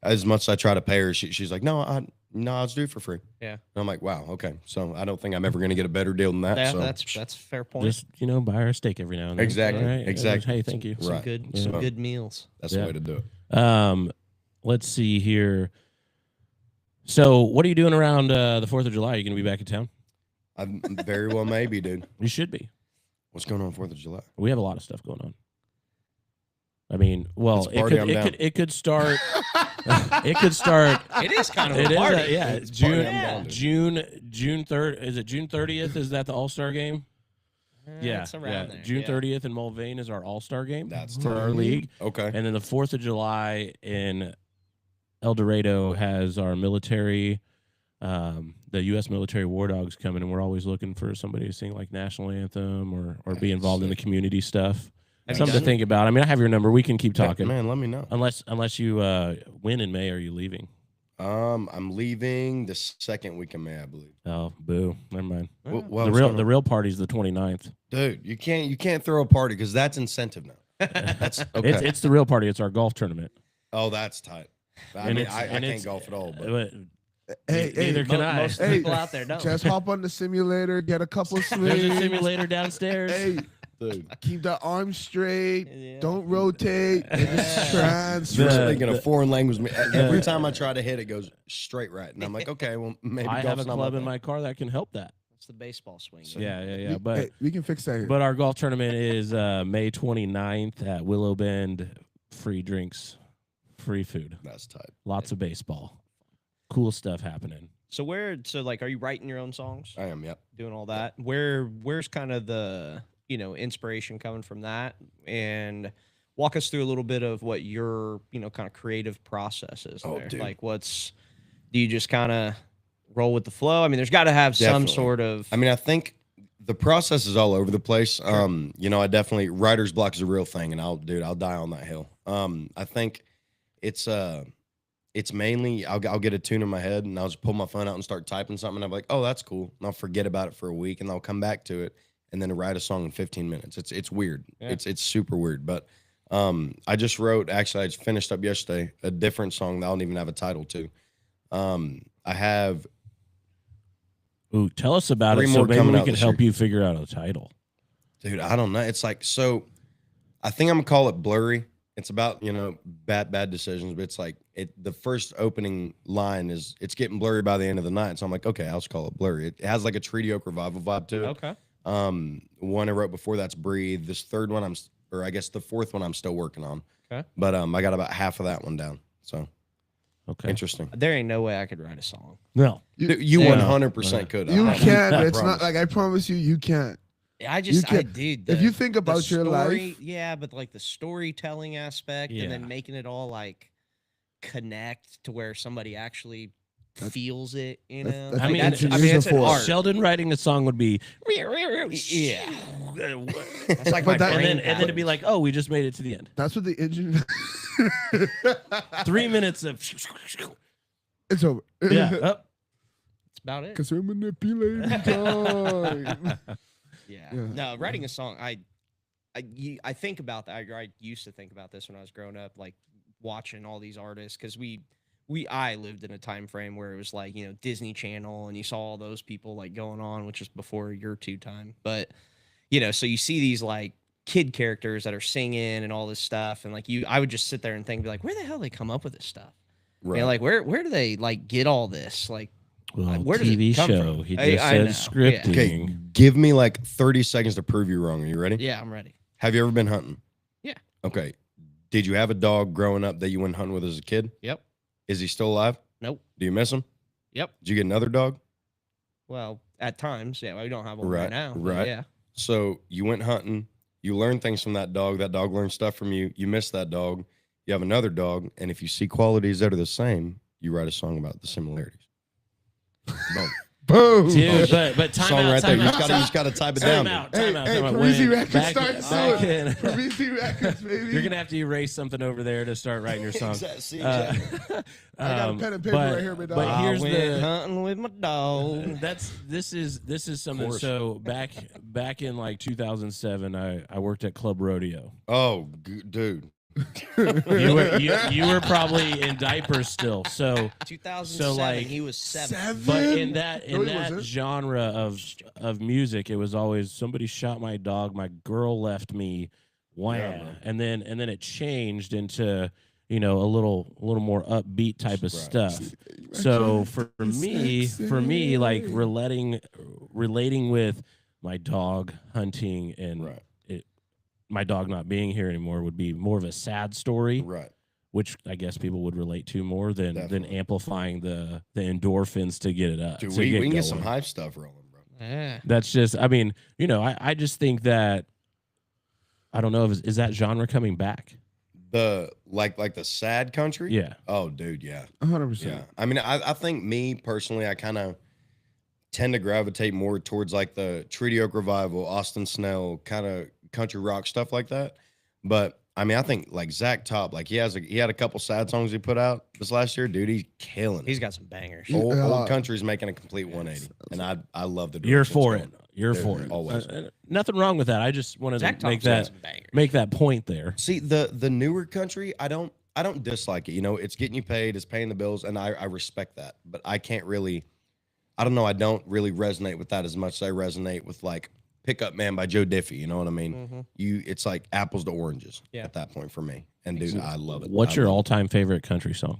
Speaker 4: as much as I try to pay her, she's like, no, I'll just do it for free.
Speaker 3: Yeah.
Speaker 4: And I'm like, wow, okay. So I don't think I'm ever gonna get a better deal than that.
Speaker 3: Yeah,
Speaker 4: so
Speaker 3: that's a fair point.
Speaker 1: Just buy her a steak every now and then.
Speaker 4: Exactly,
Speaker 1: All right?
Speaker 4: exactly.
Speaker 1: Hey, thank you.
Speaker 3: some
Speaker 4: right.
Speaker 3: good
Speaker 1: Yeah.
Speaker 3: some good meals.
Speaker 4: that's
Speaker 1: Yeah.
Speaker 4: the way to do it.
Speaker 1: Let's see here. So, what are you doing around the 4th of July? Are you going to be back in town?
Speaker 4: I very well maybe, dude.
Speaker 1: You should be.
Speaker 4: What's going on 4th of July?
Speaker 1: We have a lot of stuff going on. I mean, well,
Speaker 4: It's a party, I'm down.
Speaker 1: it could start. It could start.
Speaker 3: It is kind of
Speaker 1: It
Speaker 3: a
Speaker 1: is
Speaker 3: party.
Speaker 1: yeah.
Speaker 4: It's a party,
Speaker 1: June
Speaker 4: I'm down, dude.
Speaker 1: June 3rd. Is it June 30th? Is that the All-Star game? Yeah,
Speaker 3: it's around there.
Speaker 1: June
Speaker 3: yeah.
Speaker 1: 30th in Mulvane is our All-Star game
Speaker 4: That's
Speaker 1: for our
Speaker 2: tight.
Speaker 1: league,
Speaker 4: Okay.
Speaker 1: and then the 4th of July in El Dorado has our military. The U.S. military war dogs coming, and we're always looking for somebody to sing like national anthem or be involved in the community stuff.
Speaker 3: Have you
Speaker 1: Something to
Speaker 3: done it?
Speaker 1: think about. I mean, I have your number. We can keep talking.
Speaker 4: Man, let me know.
Speaker 1: Unless you win in May, are you leaving?
Speaker 4: I'm leaving the second week of May, I believe.
Speaker 1: Oh, boo. Never mind.
Speaker 4: Well,
Speaker 1: The real party's the 29th.
Speaker 4: dude, you can't throw a party because that's incentive now. That's okay.
Speaker 1: It's the real party. It's our golf tournament.
Speaker 4: Oh, that's tight. I
Speaker 1: And
Speaker 4: mean,
Speaker 1: it's-
Speaker 4: I
Speaker 1: and
Speaker 4: can't
Speaker 1: it's-
Speaker 4: golf at all, but
Speaker 1: But
Speaker 2: Hey,
Speaker 1: neither
Speaker 2: hey,
Speaker 1: can I.
Speaker 3: Most
Speaker 2: Hey,
Speaker 3: people out there don't.
Speaker 2: just hop on the simulator, get a couple
Speaker 1: There's
Speaker 2: swings.
Speaker 1: a simulator downstairs.
Speaker 2: Hey,
Speaker 4: dude,
Speaker 2: keep the arms straight.
Speaker 3: Yeah.
Speaker 2: Don't rotate. And just transfer.
Speaker 4: you're
Speaker 1: The-
Speaker 4: speaking a foreign language. Every time I try to hit, it goes straight right, and I'm like, okay, well, maybe
Speaker 1: I have a
Speaker 4: golf's not
Speaker 1: club in
Speaker 4: thing.
Speaker 1: my car that can help that.
Speaker 3: It's the baseball swing.
Speaker 1: Yeah. But
Speaker 2: Hey, we can fix that here.
Speaker 1: But our golf tournament is May 29th at Willow Bend. Free drinks, free food,
Speaker 4: That's tight.
Speaker 1: lots of baseball, cool stuff happening.
Speaker 3: So are you writing your own songs?
Speaker 4: I am. Yep.
Speaker 3: Doing all that? Where's kind of the inspiration coming from that? And walk us through a little bit of what your kind of creative process is
Speaker 4: Oh,
Speaker 3: there.
Speaker 4: dude.
Speaker 3: Like do you just kind of roll with the flow? I mean, there's got to have some
Speaker 4: Definitely.
Speaker 3: sort of.
Speaker 4: I mean, I think the process is all over the place. I definitely writer's block is a real thing, and I'll die on that hill. I think it's mainly I'll get a tune in my head, and I'll just pull my phone out and start typing something. And I'm like, oh, that's cool, and I'll forget about it for a week, and I'll come back to it, and then write a song in 15 minutes. It's weird.
Speaker 3: Yeah.
Speaker 4: It's super weird, but I just wrote. Actually, I just finished up yesterday a different song that I don't even have a title to. I have.
Speaker 1: Ooh, tell us about
Speaker 4: Three
Speaker 1: it so
Speaker 4: more
Speaker 1: maybe
Speaker 4: coming
Speaker 1: we
Speaker 4: out
Speaker 1: can
Speaker 4: this
Speaker 1: help you figure out a title.
Speaker 4: Dude, I don't know. It's like, so I think I'm gonna call it Blurry. It's about, bad decisions, but it's like the first opening line is it's getting blurry by the end of the night. So I'm like, okay, I'll just call it Blurry. It has like a Treaty Oak Revival vibe to it.
Speaker 3: Okay.
Speaker 4: One I wrote before that's Breathe. This third one the fourth one I'm still working on.
Speaker 3: Okay.
Speaker 4: But I got about half of that one down. So
Speaker 1: Okay.
Speaker 4: interesting.
Speaker 3: There ain't no way I could write a song.
Speaker 1: No.
Speaker 4: Dude, you
Speaker 1: Yeah.
Speaker 4: 100% could.
Speaker 2: you
Speaker 4: I
Speaker 2: can, but
Speaker 4: I
Speaker 2: it's not
Speaker 4: promise.
Speaker 2: like I promise you can't.
Speaker 3: I just,
Speaker 2: can't-
Speaker 3: dude.
Speaker 2: If you think about your life,
Speaker 3: yeah, but like the storytelling aspect, and
Speaker 1: Yeah.
Speaker 3: then making it all like connect to where somebody actually
Speaker 2: That's-
Speaker 3: feels it.
Speaker 2: that's
Speaker 1: I mean,
Speaker 3: that's
Speaker 2: engineers
Speaker 3: an
Speaker 2: are for.
Speaker 3: art.
Speaker 1: Sheldon writing a song would be
Speaker 3: Yeah. That's like
Speaker 2: But
Speaker 3: my
Speaker 2: that-
Speaker 3: brain
Speaker 1: and then it'd be like, oh, we just made it to the end.
Speaker 2: That's what the engine.
Speaker 1: 3 minutes of
Speaker 2: It's over.
Speaker 1: yeah. Oh,
Speaker 3: That's about it.
Speaker 2: Because we're manipulating time.
Speaker 3: Yeah.
Speaker 2: Yeah.
Speaker 3: No, writing a song, I think about that. I used to think about this when I was growing up, like watching all these artists, because I lived in a time frame where it was like, Disney Channel, and you saw all those people like going on, which is before your two time. But, so you see these like kid characters that are singing and all this stuff. And like I would just sit there and think, be like, where the hell they come up with this stuff?
Speaker 4: Right.
Speaker 3: Like, where do they like get all this? Like,
Speaker 1: well,
Speaker 3: where does it
Speaker 1: TV
Speaker 3: come
Speaker 1: show.
Speaker 3: from?
Speaker 1: He
Speaker 3: I-
Speaker 1: just
Speaker 3: I
Speaker 1: said
Speaker 3: know, yeah.
Speaker 1: scripting.
Speaker 4: Okay, give me like 30 seconds to prove you wrong. Are you ready?
Speaker 3: yeah, I'm ready.
Speaker 4: Have you ever been hunting?
Speaker 3: Yeah.
Speaker 4: Okay. Did you have a dog growing up that you went hunting with as a kid?
Speaker 3: Yep.
Speaker 4: Is he still alive?
Speaker 3: Nope.
Speaker 4: Do you miss him?
Speaker 3: Yep.
Speaker 4: Did you get another dog?
Speaker 3: Well, at times, yeah. We don't have one
Speaker 4: Right,
Speaker 3: right now. but
Speaker 4: right.
Speaker 3: Yeah.
Speaker 4: So you went hunting. You learned things from that dog. That dog learned stuff from you. You miss that dog. You have another dog, and if you see qualities that are the same, you write a song about the similarities. Boom.
Speaker 2: Boom.
Speaker 1: Dude, but time
Speaker 4: Song
Speaker 1: out,
Speaker 4: right there.
Speaker 1: time
Speaker 4: You
Speaker 1: out,
Speaker 4: just gotta type it
Speaker 1: time
Speaker 4: down.
Speaker 1: out,
Speaker 2: Hey,
Speaker 1: time out,
Speaker 2: hey,
Speaker 1: time out.
Speaker 2: Parisi
Speaker 1: When-
Speaker 2: Records
Speaker 1: back-
Speaker 2: starting
Speaker 1: back
Speaker 2: soon.
Speaker 1: in-
Speaker 2: Parisi Records, baby.
Speaker 1: You're gonna have to erase something over there to start writing your song.
Speaker 4: Exactly.
Speaker 2: I got a pen and paper right here, my dog.
Speaker 1: But
Speaker 3: I
Speaker 1: here's
Speaker 3: went
Speaker 1: the
Speaker 3: hunting with my dog.
Speaker 1: this is something.
Speaker 4: course.
Speaker 1: So back in like 2007, I worked at Club Rodeo.
Speaker 4: Oh, dude.
Speaker 1: You were probably in diapers still. So
Speaker 3: 2007.
Speaker 1: like,
Speaker 3: he was 7.
Speaker 2: Seven?
Speaker 1: but in that
Speaker 2: No, he
Speaker 1: that
Speaker 2: wasn't.
Speaker 1: genre of music, it was always somebody shot my dog, my girl left me, wham,
Speaker 4: Yeah, man.
Speaker 1: and then it changed into a little more upbeat type of
Speaker 4: Right.
Speaker 1: stuff. So for me, like relating with my dog hunting and
Speaker 4: Right.
Speaker 1: my dog not being here anymore would be more of a sad story,
Speaker 4: Right.
Speaker 1: which I guess people would relate to more than
Speaker 4: Definitely.
Speaker 1: amplifying the endorphins to get it up.
Speaker 4: Dude,
Speaker 1: to
Speaker 4: we
Speaker 1: get
Speaker 4: can get some
Speaker 1: going.
Speaker 4: hype stuff rolling, bro.
Speaker 3: Yeah.
Speaker 1: That's just, I mean, I just think that, I don't know, is that genre coming back?
Speaker 4: The like the sad country?
Speaker 1: Yeah.
Speaker 4: Oh, dude, yeah.
Speaker 2: 100%.
Speaker 4: Yeah. I mean, I think me personally, I kind of tend to gravitate more towards like the Treaty Oak Revival, Austin Snell, kind of country rock stuff like that. But I mean, I think like Zach Top, like he had a couple sad songs he put out this last year. Dude, he's killing it.
Speaker 3: He's got some bangers.
Speaker 4: Old country's making a complete 180, and I love the.
Speaker 1: You're
Speaker 4: direction
Speaker 1: for
Speaker 4: it's
Speaker 1: it.
Speaker 4: going.
Speaker 1: You're
Speaker 4: Dude,
Speaker 1: for it.
Speaker 4: always.
Speaker 1: Nothing wrong with that. I just wanted
Speaker 3: Zach
Speaker 1: to make
Speaker 3: Thompson got
Speaker 1: that
Speaker 3: some bangers.
Speaker 1: make that point there.
Speaker 4: See the newer country, I don't dislike it. It's getting you paid, it's paying the bills, and I respect that. But I can't really, I don't know. I don't really resonate with that as much as I resonate with like Pickup Man by Joe Diffie. You know what I mean? It's like apples to oranges
Speaker 3: Yeah.
Speaker 4: at that point for me. And dude, I love it.
Speaker 1: What's your all-time favorite country song?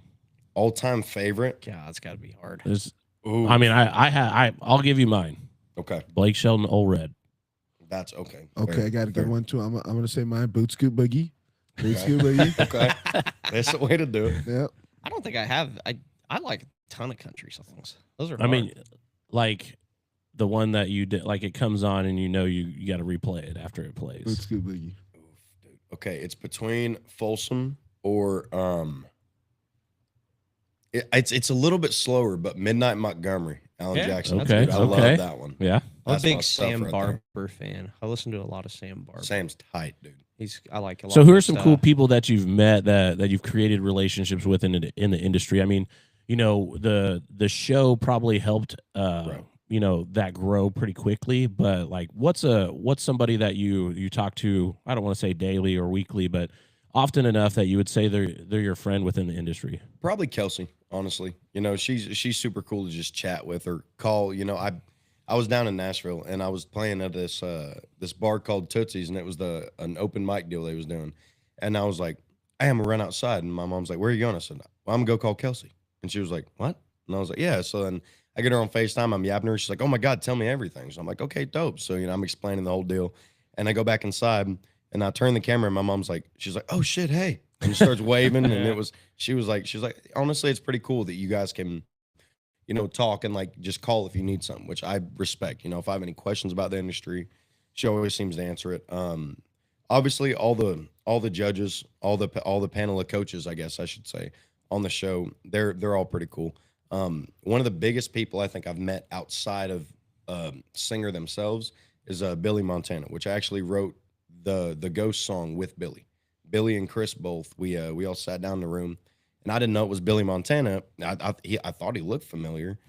Speaker 4: all-time favorite?
Speaker 3: God, it's got to be hard.
Speaker 4: Ooh,
Speaker 1: I mean, I'll give you mine.
Speaker 4: okay,
Speaker 1: Blake Shelton, Old Red.
Speaker 4: that's okay.
Speaker 2: Okay,
Speaker 4: Fair,
Speaker 2: I got a good
Speaker 4: fair.
Speaker 2: one too. I'm gonna say mine. Boot Scoot Boogie. Boot Scoot Boogie.
Speaker 4: Okay, that's the way to do it.
Speaker 2: Yep.
Speaker 3: I don't think I have. I like a ton of country songs. Those are.
Speaker 1: I mean, like the one that you did, like it comes on and you got to replay it after it
Speaker 2: Boot
Speaker 1: plays.
Speaker 2: Scoot Boogie.
Speaker 4: Okay, it's between Folsom or it's a little bit slower, but Midnight Montgomery, Alan
Speaker 3: Yeah,
Speaker 4: Jackson.
Speaker 1: that's good.
Speaker 4: I
Speaker 1: Okay.
Speaker 4: love that one.
Speaker 1: Yeah.
Speaker 3: I'm a
Speaker 4: That's
Speaker 3: big
Speaker 4: my stuff
Speaker 3: Sam
Speaker 4: right there.
Speaker 3: Barber fan. I listen to a lot of Sam Barber.
Speaker 4: Sam's tight, dude.
Speaker 3: I like a lot.
Speaker 1: So
Speaker 3: of
Speaker 1: who are
Speaker 3: his
Speaker 1: some
Speaker 3: stuff.
Speaker 1: cool people that you've met that you've created relationships with in the industry? I mean, the show probably helped that grow pretty quickly, but like what's somebody that you talk to, I don't want to say daily or weekly, but often enough that you would say they're your friend within the industry?
Speaker 4: Probably Kelsey, honestly. She's super cool to just chat with or call. I was down in Nashville and I was playing at this bar called Tootsie's, and it was an open mic deal they was doing. And I was like, hey, I'm gonna run outside. And my mom's like, where are you going? I said, well, I'm gonna go call Kelsey. And she was like, what? And I was like, yeah. So then I get her on FaceTime. I'm yapping her. She's like, oh my God, tell me everything. So I'm like, okay, dope. So, I'm explaining the whole deal. And I go back inside and I turn the camera and my mom's like, she's like, oh shit, hey. And she starts waving. And she was like, honestly, it's pretty cool that you guys can, talk and like just call if you need something, which I respect. If I have any questions about the industry, she always seems to answer it. Obviously all the judges, all the panel of coaches, I guess I should say, on the show, they're all pretty cool. One of the biggest people I think I've met outside of singer themselves is Billy Montana, which I actually wrote the Ghost song with Billy. Billy and Chris both. We all sat down in the room, and I didn't know it was Billy Montana. I thought he looked familiar,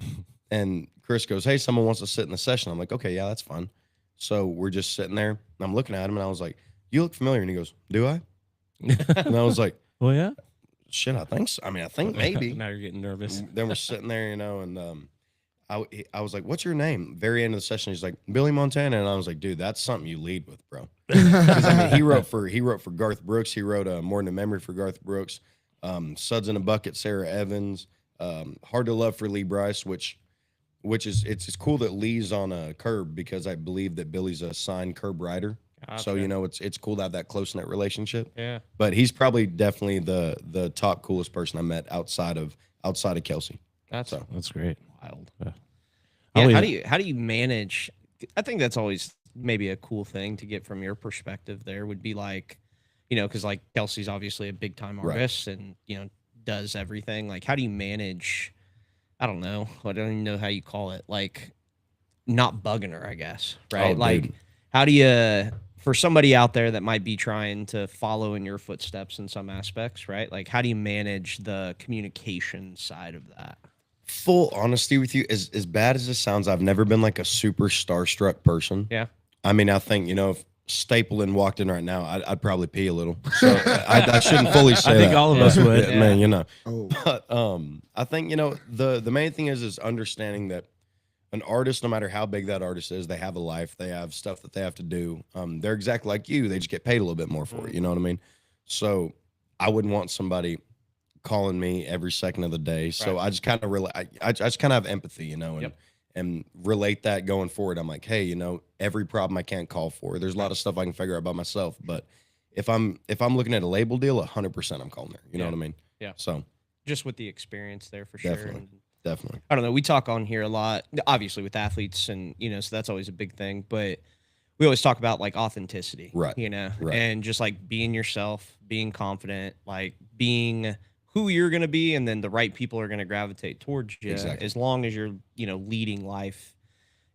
Speaker 4: and Chris goes, "Hey, someone wants to sit in the session." I'm like, "Okay, yeah, that's fine." So we're just sitting there, and I'm looking at him, and I was like, "You look familiar," and he goes, "Do I?" And I was like,
Speaker 1: Well, yeah.
Speaker 4: "Shit, I think so. I mean, I think maybe."
Speaker 1: Now you're getting nervous.
Speaker 4: Then we're sitting there, and I was like, "What's your name?" Very end of the session, he's like, "Billy Montana," and I was like, "Dude, that's something you lead with, bro." Because I mean, he wrote for Garth Brooks. He wrote More Than a Memory for Garth Brooks. Suds in a Bucket, Sarah Evans. Hard to Love for Lee Bryce, which is it's cool that Lee's on a Curb because I believe that Billy's a signed Curb writer. So
Speaker 3: Gotcha.
Speaker 4: you know, it's cool to have that close knit relationship.
Speaker 3: Yeah.
Speaker 4: But he's probably definitely the top coolest person I met outside of Kelsey.
Speaker 3: That's
Speaker 4: So
Speaker 1: That's great.
Speaker 3: wild.
Speaker 1: Yeah.
Speaker 3: Yeah,
Speaker 1: Always-
Speaker 3: how do you manage? I think that's always maybe a cool thing to get from your perspective. There would be like, because like Kelsey's obviously a big time
Speaker 4: Right.
Speaker 3: artist and does everything. Like, how do you manage? I don't know. I don't even know how you call it. Like, not bugging her, I guess. Right?
Speaker 4: Oh,
Speaker 3: like,
Speaker 4: dude.
Speaker 3: how do you? For somebody out there that might be trying to follow in your footsteps in some aspects, right? Like, how do you manage the communication side of that?
Speaker 4: Full honesty with you, as bad as this sounds, I've never been like a super starstruck person.
Speaker 3: Yeah.
Speaker 4: I mean, I think if Stapleton walked in right now, I'd probably pee a little. So I shouldn't fully say
Speaker 1: I think
Speaker 4: that.
Speaker 1: all of us would.
Speaker 4: Yeah, man.
Speaker 2: Oh,
Speaker 4: But I think the main thing is understanding that an artist, no matter how big that artist is, they have a life, they have stuff that they have to do. They're exactly like you. They just get paid a little bit more for it. You know what I mean? So I wouldn't want somebody calling me every second of the day. So I just kind of I just kind of have empathy, and
Speaker 3: Yep.
Speaker 4: and relate that going forward. I'm like, hey, every problem I can't call for. There's a lot of stuff I can figure out by myself, but if I'm looking at a label deal, 100% I'm calling her. You know
Speaker 3: Yeah.
Speaker 4: what I mean?
Speaker 3: Yeah.
Speaker 4: So
Speaker 3: Just with the experience there for sure.
Speaker 4: Definitely.
Speaker 3: And
Speaker 4: definitely.
Speaker 3: I don't know. We talk on here a lot, obviously with athletes, and so that's always a big thing. But we always talk about like authenticity,
Speaker 4: Right, right.
Speaker 3: and just like being yourself, being confident, like being who you're gonna be, and then the right people are gonna gravitate towards you,
Speaker 4: Exactly.
Speaker 3: as long as you're leading life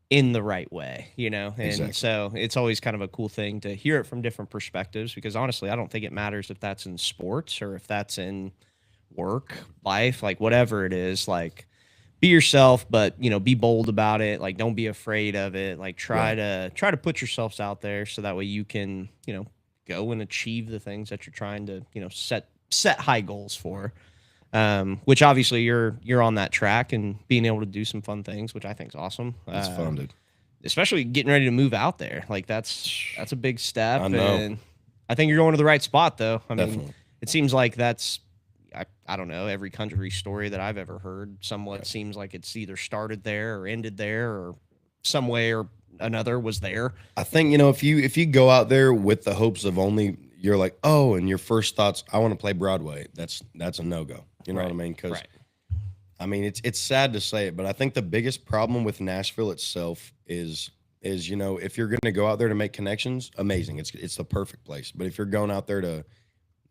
Speaker 3: in the right way, And
Speaker 4: Exactly.
Speaker 3: so it's always kind of a cool thing to hear it from different perspectives, because honestly, I don't think it matters if that's in sports or if that's in work, life, like whatever it is, like be yourself, but be bold about it. Like, don't be afraid of it. Like, try to put yourselves out there so that way you can, go and achieve the things that you're trying to, set high goals for. Which obviously you're on that track and being able to do some fun things, which I think is awesome.
Speaker 4: It's fun, dude.
Speaker 3: Especially getting ready to move out there. Like that's a big step.
Speaker 4: I know.
Speaker 3: And I think you're going to the right spot though. I mean,
Speaker 4: Definitely.
Speaker 3: it seems like that's, I don't know, every country story that I've ever heard somewhat seems like it's either started there or ended there or some way or another was there.
Speaker 4: I think if you go out there with the hopes of only you're like, oh, and your first thoughts, I want to play Broadway. That's a no go. You know what I mean? Because
Speaker 3: Right.
Speaker 4: I mean it's sad to say it, but I think the biggest problem with Nashville itself is if you're going to go out there to make connections, amazing. It's the perfect place. But if you're going out there to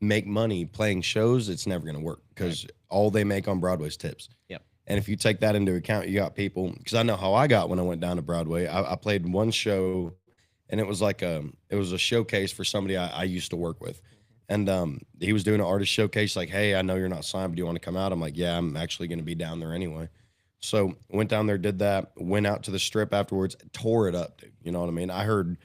Speaker 4: make money playing shows, it's never going to work because all they make on Broadway is tips.
Speaker 3: Yep.
Speaker 4: And if you take that into account, you got people, because I know how I got when I went down to Broadway. I played one show, and it was like it was a showcase for somebody I used to work with. And he was doing an artist showcase, like, hey, I know you're not signed, but do you want to come out? I'm like, yeah, I'm actually going to be down there anyway. So went down there, did that, went out to the strip afterwards, tore it up, dude. You know what I mean? I heard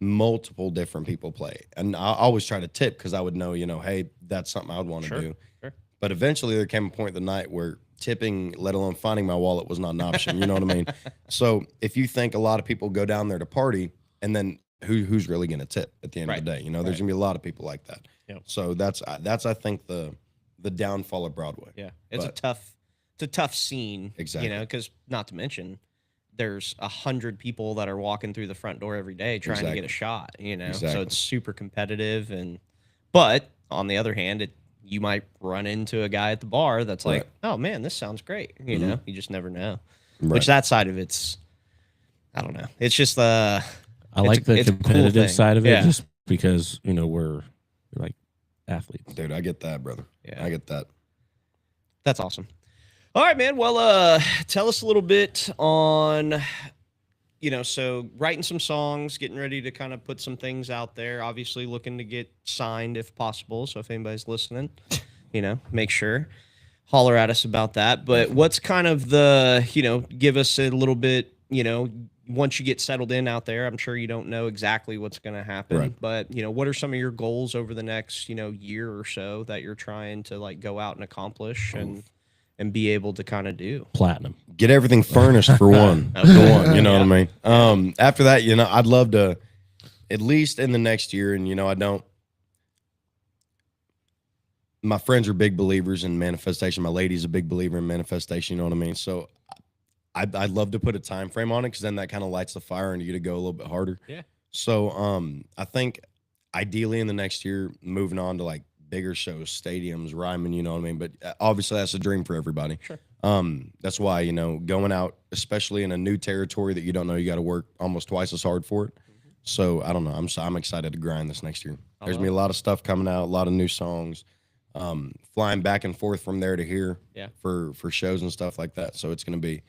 Speaker 4: multiple different people play. And I always try to tip because I would know, hey, that's something I would want to
Speaker 3: Sure,
Speaker 4: do.
Speaker 3: sure.
Speaker 4: But eventually there came a point in the night where tipping, let alone finding my wallet, was not an option. You know what I mean? So if you think a lot of people go down there to party, and then who's really going to tip at the end of the day? There's going to be a lot of people like that.
Speaker 3: Yep.
Speaker 4: So that's I think the downfall of Broadway.
Speaker 3: Yeah. It's
Speaker 4: But-
Speaker 3: a tough scene.
Speaker 4: Exactly.
Speaker 3: Because not to mention there's 100 people that are walking through the front door every day trying to get
Speaker 4: Exactly.
Speaker 3: a shot, so
Speaker 4: Exactly.
Speaker 3: it's super competitive. But on the other hand, you might run into a guy at the bar that's like,
Speaker 4: Right.
Speaker 3: oh man, this sounds great. You just never know.
Speaker 4: Right.
Speaker 3: Which that side of it's, I don't know. It's just
Speaker 1: I like the
Speaker 3: it's a cool
Speaker 1: competitive
Speaker 3: thing.
Speaker 1: side of it
Speaker 3: Yeah.
Speaker 1: just because, we're like athletes.
Speaker 4: Dude, I get that, brother.
Speaker 3: Yeah.
Speaker 4: I get that.
Speaker 3: That's awesome. All right, man. Well, tell us a little bit on, so writing some songs, getting ready to kind of put some things out there, obviously looking to get signed if possible. So if anybody's listening, make sure, holler at us about that. But what's kind of the, give us a little bit, once you get settled in out there, I'm sure you don't know exactly what's going to happen,
Speaker 4: Right.
Speaker 3: but what are some of your goals over the next, year or so that you're trying to like go out and accomplish and be able to kind of do?
Speaker 1: Platinum.
Speaker 4: Get everything furnished for one.
Speaker 3: Okay.
Speaker 4: For one, you know
Speaker 3: Yeah.
Speaker 4: what I mean? After that, I'd love to, at least in the next year, and my friends are big believers in manifestation. My lady's a big believer in manifestation, you know what I mean? So I'd love to put a time frame on it, because then that kind of lights the fire and you get to go a little bit harder.
Speaker 3: Yeah.
Speaker 4: So I think ideally in the next year, moving on to like bigger shows, stadiums, Ryman, you know what I mean? But obviously that's a dream for everybody.
Speaker 3: Sure.
Speaker 4: That's why, going out, especially in a new territory that you don't know, you got to work almost twice as hard for it. So I don't know. I'm excited to grind this next year. There's gonna be a lot of stuff coming out, a lot of new songs. Flying back and forth from there to here for shows and stuff like that. So it's gonna be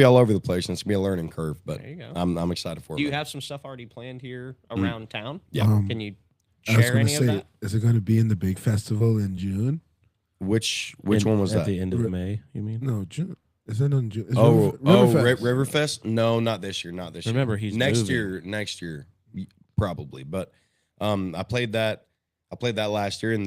Speaker 4: all over the place, and it's gonna be a learning curve. But
Speaker 3: There you go.
Speaker 4: I'm excited for it.
Speaker 3: Do you
Speaker 4: man.
Speaker 3: have some stuff already planned here around town?
Speaker 4: Yeah.
Speaker 3: Can you
Speaker 2: I was
Speaker 3: share
Speaker 2: gonna
Speaker 3: any of
Speaker 2: say,
Speaker 3: that?
Speaker 2: is it going to be in the big festival in June?
Speaker 4: Which one was
Speaker 1: at
Speaker 4: that?
Speaker 1: the end of
Speaker 2: Re-
Speaker 1: May? You mean?
Speaker 2: No, June. Is it on June? Is
Speaker 4: Riverfest.
Speaker 2: Riverfest?
Speaker 4: Riverfest? No, not this year. Not this
Speaker 1: Remember,
Speaker 4: year.
Speaker 1: he's
Speaker 4: next
Speaker 1: moving.
Speaker 4: year. Next year, probably. But I played that last year, and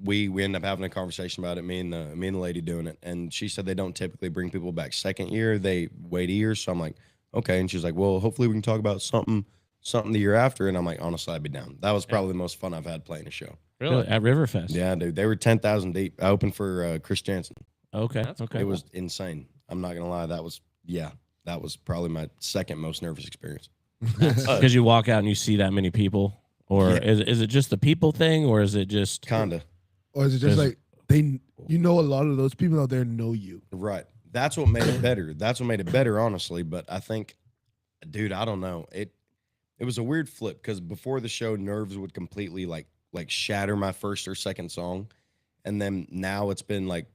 Speaker 4: we ended up having a conversation about it. Me and the lady doing it, and she said they don't typically bring people back second year. They wait a year. So I'm like, okay. And she's like, well, hopefully we can talk about something the year after. And I'm like, honestly, I'd be down. That was probably the most fun I've had playing a show.
Speaker 3: Really?
Speaker 1: At Riverfest?
Speaker 4: Yeah, dude. They were 10,000 deep. I opened for Chris Jansen.
Speaker 1: Okay.
Speaker 3: That's
Speaker 1: okay.
Speaker 4: It was insane. I'm not gonna lie. That was probably my second most nervous experience.
Speaker 1: because you walk out and you see that many people, or
Speaker 4: Yeah.
Speaker 1: is it just the people thing, or is it just
Speaker 4: Kinda.
Speaker 2: Or is it just
Speaker 1: 'Cause-
Speaker 2: like a lot of those people out there know you?
Speaker 4: Right. That's what made it better. That's what made it better, honestly. But I think, dude, I don't know. It was a weird flip because before the show, nerves would completely like shatter my first or second song, and then now it's been like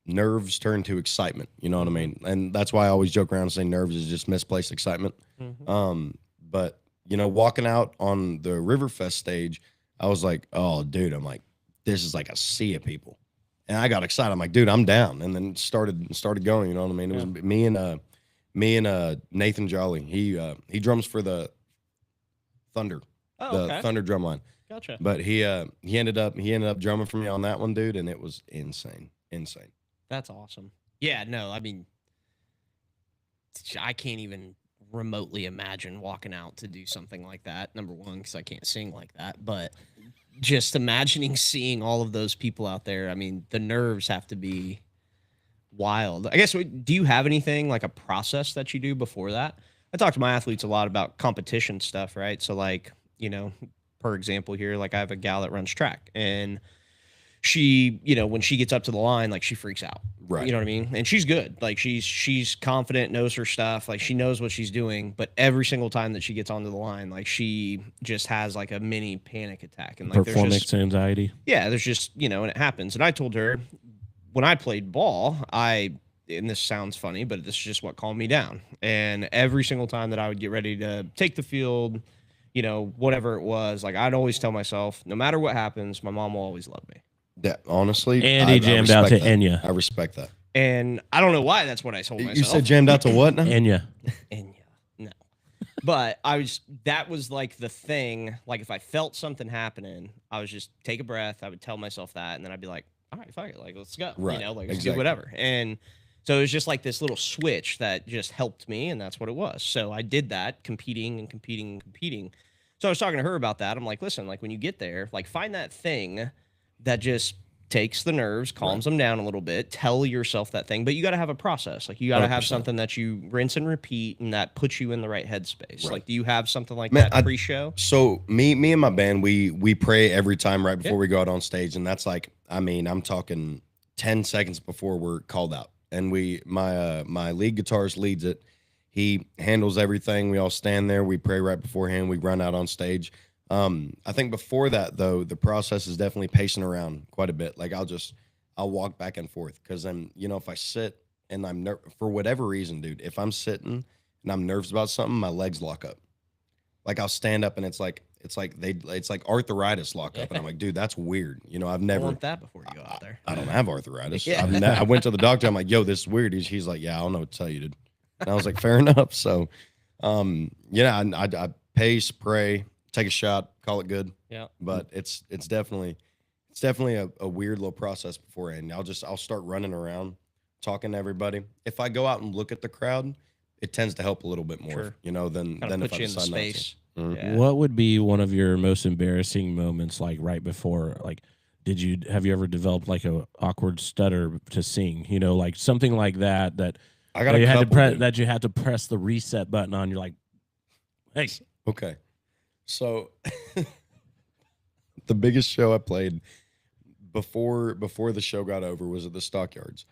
Speaker 4: nerves turn to excitement. You know what I mean? And that's why I always joke around and say nerves is just misplaced excitement.
Speaker 3: Mhm.
Speaker 4: But walking out on the Riverfest stage, I was like, oh, dude, I'm like, this is like a sea of people. And I got excited. I'm like, dude, I'm down. And then started going, you know what I mean? It was me and Nathan Jolly. He drums for the Thunder,
Speaker 3: Oh,
Speaker 4: the
Speaker 3: okay.
Speaker 4: Thunder drum line.
Speaker 3: Gotcha.
Speaker 4: But he ended up drumming for me on that one, dude, and it was insane. Insane.
Speaker 3: That's awesome. Yeah, no, I mean, I can't even remotely imagine walking out to do something like that. Number one, because I can't sing like that. But just imagining seeing all of those people out there, I mean, the nerves have to be wild. I guess, do you have anything like a process that you do before that? I talk to my athletes a lot about competition stuff, right? So, like, per example here, like I have a gal that runs track, and she, when she gets up to the line, like she freaks out.
Speaker 4: Right.
Speaker 3: You know what I mean? And she's good. Like she's confident, knows her stuff. Like she knows what she's doing. But every single time that she gets onto the line, like she just has like a mini panic attack. And like
Speaker 1: performance anxiety?
Speaker 3: there's just, and it happens. And I told her when I played ball, and this sounds funny, but this is just what calmed me down. And every single time that I would get ready to take the field, whatever it was, like I'd always tell myself, no matter what happens, my mom will always love me.
Speaker 4: That honestly,
Speaker 1: And he
Speaker 4: I
Speaker 1: jammed out to
Speaker 4: respect that.
Speaker 1: Enya.
Speaker 4: I respect that.
Speaker 3: And I don't know why that's what I told myself.
Speaker 4: You said jammed out to what now?
Speaker 1: Enya.
Speaker 3: Enya. No. But that was like the thing. Like if I felt something happening, I was just take a breath. I would tell myself that. And then I'd be like, all right, fuck it. Like, let's go.
Speaker 4: Right.
Speaker 3: Like, let's
Speaker 4: Exactly.
Speaker 3: do whatever. And so it was just like this little switch that just helped me. And that's what it was. So I did that, competing. So I was talking to her about that. I'm like, listen, like when you get there, like find that thing that just takes the nerves, calms them down a little bit. Tell yourself that thing, but you got to have a process. Like you got to have
Speaker 4: 100%.
Speaker 3: something that you rinse and repeat, and that puts you in the right headspace.
Speaker 4: Right.
Speaker 3: Like, do you have something like
Speaker 4: Man,
Speaker 3: that pre-show?
Speaker 4: So me and my band, we pray every time right before we go out on stage, and that's like, I'm talking 10 seconds before we're called out. And my lead guitarist leads it. He handles everything. We all stand there. We pray right beforehand. We run out on stage. I think before that though, the process is definitely pacing around quite a bit. Like I'll walk back and forth because then if I sit and I'm for whatever reason, dude, if I'm sitting and I'm nervous about something, my legs lock up. Like I'll stand up and it's like arthritis lock up, and I'm like, dude, that's weird. I've
Speaker 3: I
Speaker 4: never.
Speaker 3: want that before you go out there.
Speaker 4: I don't have arthritis.
Speaker 3: Yeah.
Speaker 4: I went to the doctor. I'm like, yo, this is weird. He's like, yeah, I don't know what to tell you, dude. And I was like, fair enough. So, I pace, pray, take a shot, call it good.
Speaker 3: Yeah.
Speaker 4: But it's definitely a weird little process beforehand. I'll start running around, talking to everybody. If I go out and look at the crowd, it tends to help a little bit more,
Speaker 3: Sure.
Speaker 4: than
Speaker 3: Kind of
Speaker 4: if
Speaker 3: put
Speaker 4: I
Speaker 3: you in the
Speaker 4: decide not to.
Speaker 3: space.
Speaker 4: Mhm.
Speaker 3: Yeah.
Speaker 1: What would be one of your most embarrassing moments, like right before? Like, have you ever developed like a awkward stutter to sing? Like something like that
Speaker 4: I got a
Speaker 1: you had to
Speaker 4: couple,
Speaker 1: press
Speaker 4: dude.
Speaker 1: that you had to press the reset button on. You're like, hey,
Speaker 4: Okay. So the biggest show I played before the show got over was at the Stockyards.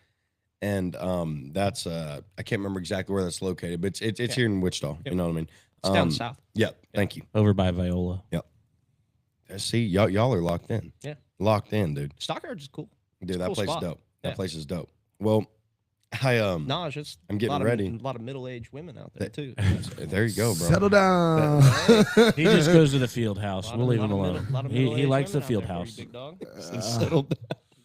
Speaker 4: And that's I can't remember exactly where that's located, but it's
Speaker 3: Yeah.
Speaker 4: here in Wichita.
Speaker 3: Yep.
Speaker 4: You know what I mean?
Speaker 3: It's down south.
Speaker 4: Yeah, thank you.
Speaker 1: Over by Viola.
Speaker 4: See, y'all are locked in.
Speaker 3: Yeah.
Speaker 4: Locked in, dude.
Speaker 3: Stockyards is cool.
Speaker 4: Dude,
Speaker 3: It's a
Speaker 4: that
Speaker 3: cool
Speaker 4: place
Speaker 3: spot.
Speaker 4: is dope. That
Speaker 3: Yeah.
Speaker 4: place is dope. Well, I
Speaker 3: No, it's just
Speaker 4: I'm getting
Speaker 3: a lot
Speaker 4: ready.
Speaker 3: Of, a lot of middle-aged women out there too.
Speaker 4: There you go, bro.
Speaker 2: Settle down.
Speaker 1: He just goes to the field house.
Speaker 3: Lot
Speaker 1: We'll
Speaker 3: of-
Speaker 1: leave
Speaker 3: lot
Speaker 1: him
Speaker 3: of
Speaker 1: alone.
Speaker 3: middle- lot of
Speaker 1: He
Speaker 3: middle-aged
Speaker 1: likes the
Speaker 3: women out
Speaker 1: field
Speaker 3: there for you,
Speaker 1: house.
Speaker 3: big dog.
Speaker 4: Settled.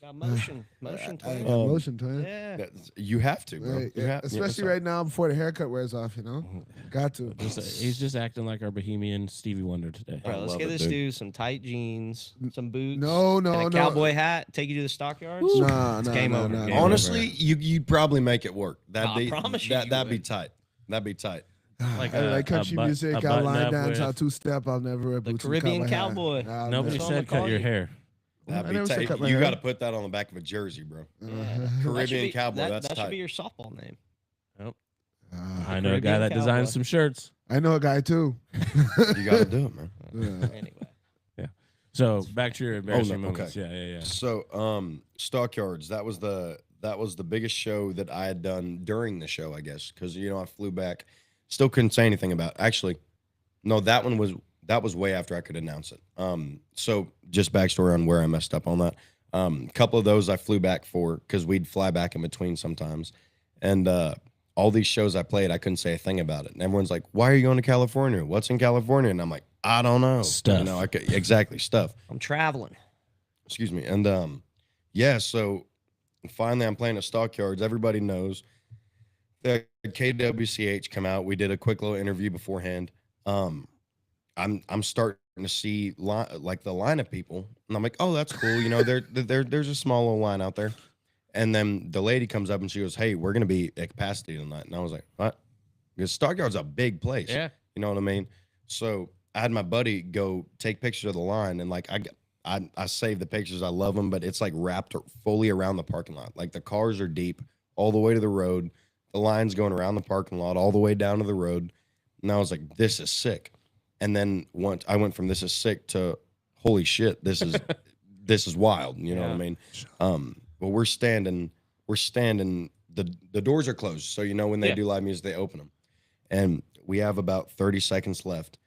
Speaker 3: You got motion, twin.
Speaker 2: Emotion, twin.
Speaker 3: Yeah.
Speaker 4: You have to, bro.
Speaker 2: Right,
Speaker 4: You
Speaker 2: yeah,
Speaker 4: have-
Speaker 2: especially
Speaker 4: yeah,
Speaker 2: right now before the haircut wears off, you know? Got to.
Speaker 1: He's just acting like our bohemian Stevie Wonder today.
Speaker 3: All right, let's
Speaker 4: love
Speaker 3: get
Speaker 4: it,
Speaker 3: this
Speaker 4: dude.
Speaker 3: dude some tight jeans, some boots.
Speaker 2: No,
Speaker 3: and
Speaker 2: no,
Speaker 3: a
Speaker 2: no.
Speaker 3: cowboy hat. Take you to the Stockyards.
Speaker 2: Nah,
Speaker 3: It's
Speaker 2: nah,
Speaker 3: game
Speaker 2: nah,
Speaker 3: over.
Speaker 2: nah,
Speaker 3: Game
Speaker 2: nah.
Speaker 4: Honestly, you'd probably make it work.
Speaker 3: I promise you you
Speaker 4: that'd be
Speaker 3: would.
Speaker 4: tight. That'd be tight.
Speaker 1: Like
Speaker 2: I like
Speaker 1: a
Speaker 2: country
Speaker 1: but-
Speaker 2: music.
Speaker 1: a
Speaker 2: I'll
Speaker 1: button
Speaker 2: line
Speaker 1: up
Speaker 2: dance. I'll
Speaker 1: with-
Speaker 2: two-step. I'll never wear boots. and
Speaker 3: Caribbean
Speaker 2: hat.
Speaker 3: cowboy.
Speaker 2: I'll
Speaker 1: Nobody
Speaker 3: That's
Speaker 2: never-
Speaker 3: what
Speaker 1: said cut
Speaker 3: call
Speaker 1: your
Speaker 3: you.
Speaker 1: hair.
Speaker 4: That'd
Speaker 2: I
Speaker 4: be
Speaker 2: never said
Speaker 4: tight.
Speaker 2: cut my
Speaker 4: You
Speaker 2: hair.
Speaker 4: got to put that on the back of a jersey, bro.
Speaker 2: Uh-huh.
Speaker 4: Caribbean cowboy.
Speaker 3: That
Speaker 4: That's
Speaker 3: should be
Speaker 4: tight.
Speaker 3: your softball name.
Speaker 1: I know a guy
Speaker 3: Caribbean
Speaker 1: that designs
Speaker 3: cowboy.
Speaker 1: some shirts.
Speaker 2: I know a guy too.
Speaker 4: You got to do it, man.
Speaker 2: Yeah.
Speaker 3: Anyway,
Speaker 1: So back to your embarrassing
Speaker 4: no, okay.
Speaker 1: moments. Yeah.
Speaker 4: So, Stockyards. That was the biggest show that I had done during the show, I guess, because I flew back. Still couldn't say anything about. Actually, no, that was way after I could announce it. So just backstory on where I messed up on that. A couple of those I flew back for because we'd fly back in between sometimes, and all these shows I played, I couldn't say a thing about it. And everyone's like, "Why are you going to California? What's in California?" And I'm like, "I don't know."
Speaker 1: Stuff.
Speaker 4: I could, exactly stuff.
Speaker 3: I'm traveling.
Speaker 4: Excuse me. And yeah, so finally I'm playing at Stockyards. Everybody knows that KWCH come out. We did a quick little interview beforehand. I'm starting to see like the line of people, and I'm like, oh, that's cool. There's a small little line out there. And then the lady comes up and she goes, "Hey, we're gonna be at capacity tonight." And I was like, "What?" Because Stockyard's a big place.
Speaker 3: Yeah.
Speaker 4: You know what I mean? So I had my buddy go take pictures of the line, and like I saved the pictures. I love them, but it's like wrapped fully around the parking lot. Like the cars are deep all the way to the road. The line's going around the parking lot all the way down to the road. And I was like, this is sick. And then once I went from this is sick to holy shit, this is wild. You know what I mean? Well, we're standing, the doors are closed. So, when they do live music, they open them. And we have about 30 seconds left.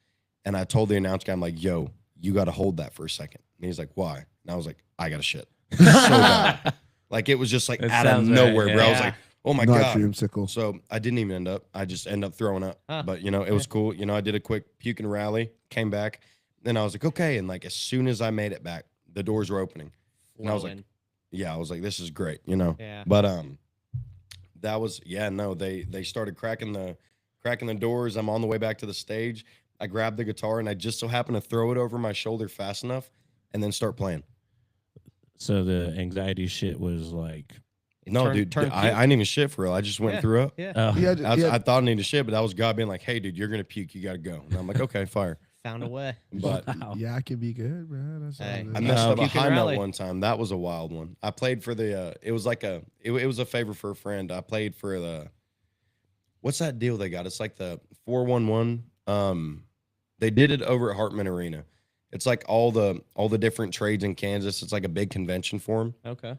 Speaker 4: And I told the announce guy, I'm like, yo, you got to hold that for a second. And he's like, why? And I was like, I got to shit. So bad. Like, it was just like
Speaker 1: It
Speaker 4: out of
Speaker 1: sounds right,
Speaker 4: nowhere, bro. I was
Speaker 3: yeah.
Speaker 4: like, oh my
Speaker 2: Not
Speaker 4: God.
Speaker 2: dreamsicle.
Speaker 4: So I didn't even end up. I just ended up throwing up.
Speaker 3: Huh.
Speaker 4: But, it was cool. I did a quick puke and rally, came back. Then I was like, okay. And like, as soon as I made it back, the doors were opening. And I was like,
Speaker 3: Flowing.
Speaker 4: yeah, I was like, this is great,
Speaker 3: Yeah.
Speaker 4: But that was they started cracking the doors. I'm on the way back to the stage. I grabbed the guitar and I just so happened to throw it over my shoulder fast enough and then start playing.
Speaker 1: So the anxiety shit was like,
Speaker 4: No,
Speaker 3: Turn-
Speaker 4: dude,
Speaker 3: turn
Speaker 4: I
Speaker 3: puke.
Speaker 4: didn't even shit for real. I just went
Speaker 3: Yeah.
Speaker 4: and threw up.
Speaker 3: Yeah.
Speaker 4: I thought I needed shit, but that was God being like, hey, dude, you're going to puke. You got to go. And I'm like, okay, fire.
Speaker 3: Found a way.
Speaker 4: But
Speaker 1: wow.
Speaker 2: Yeah, I can be good, bro. That's all
Speaker 3: Hey.
Speaker 2: it
Speaker 4: I
Speaker 2: is.
Speaker 4: messed up a
Speaker 3: Puke and
Speaker 4: high note
Speaker 3: rally.
Speaker 4: one time. That was a wild one. I played for the, it was like it was a favor for a friend. I played for what's that deal they got? It's like the 411. They did it over at Hartman Arena. It's like all the different trades in Kansas. It's like a big convention for them.
Speaker 3: Okay.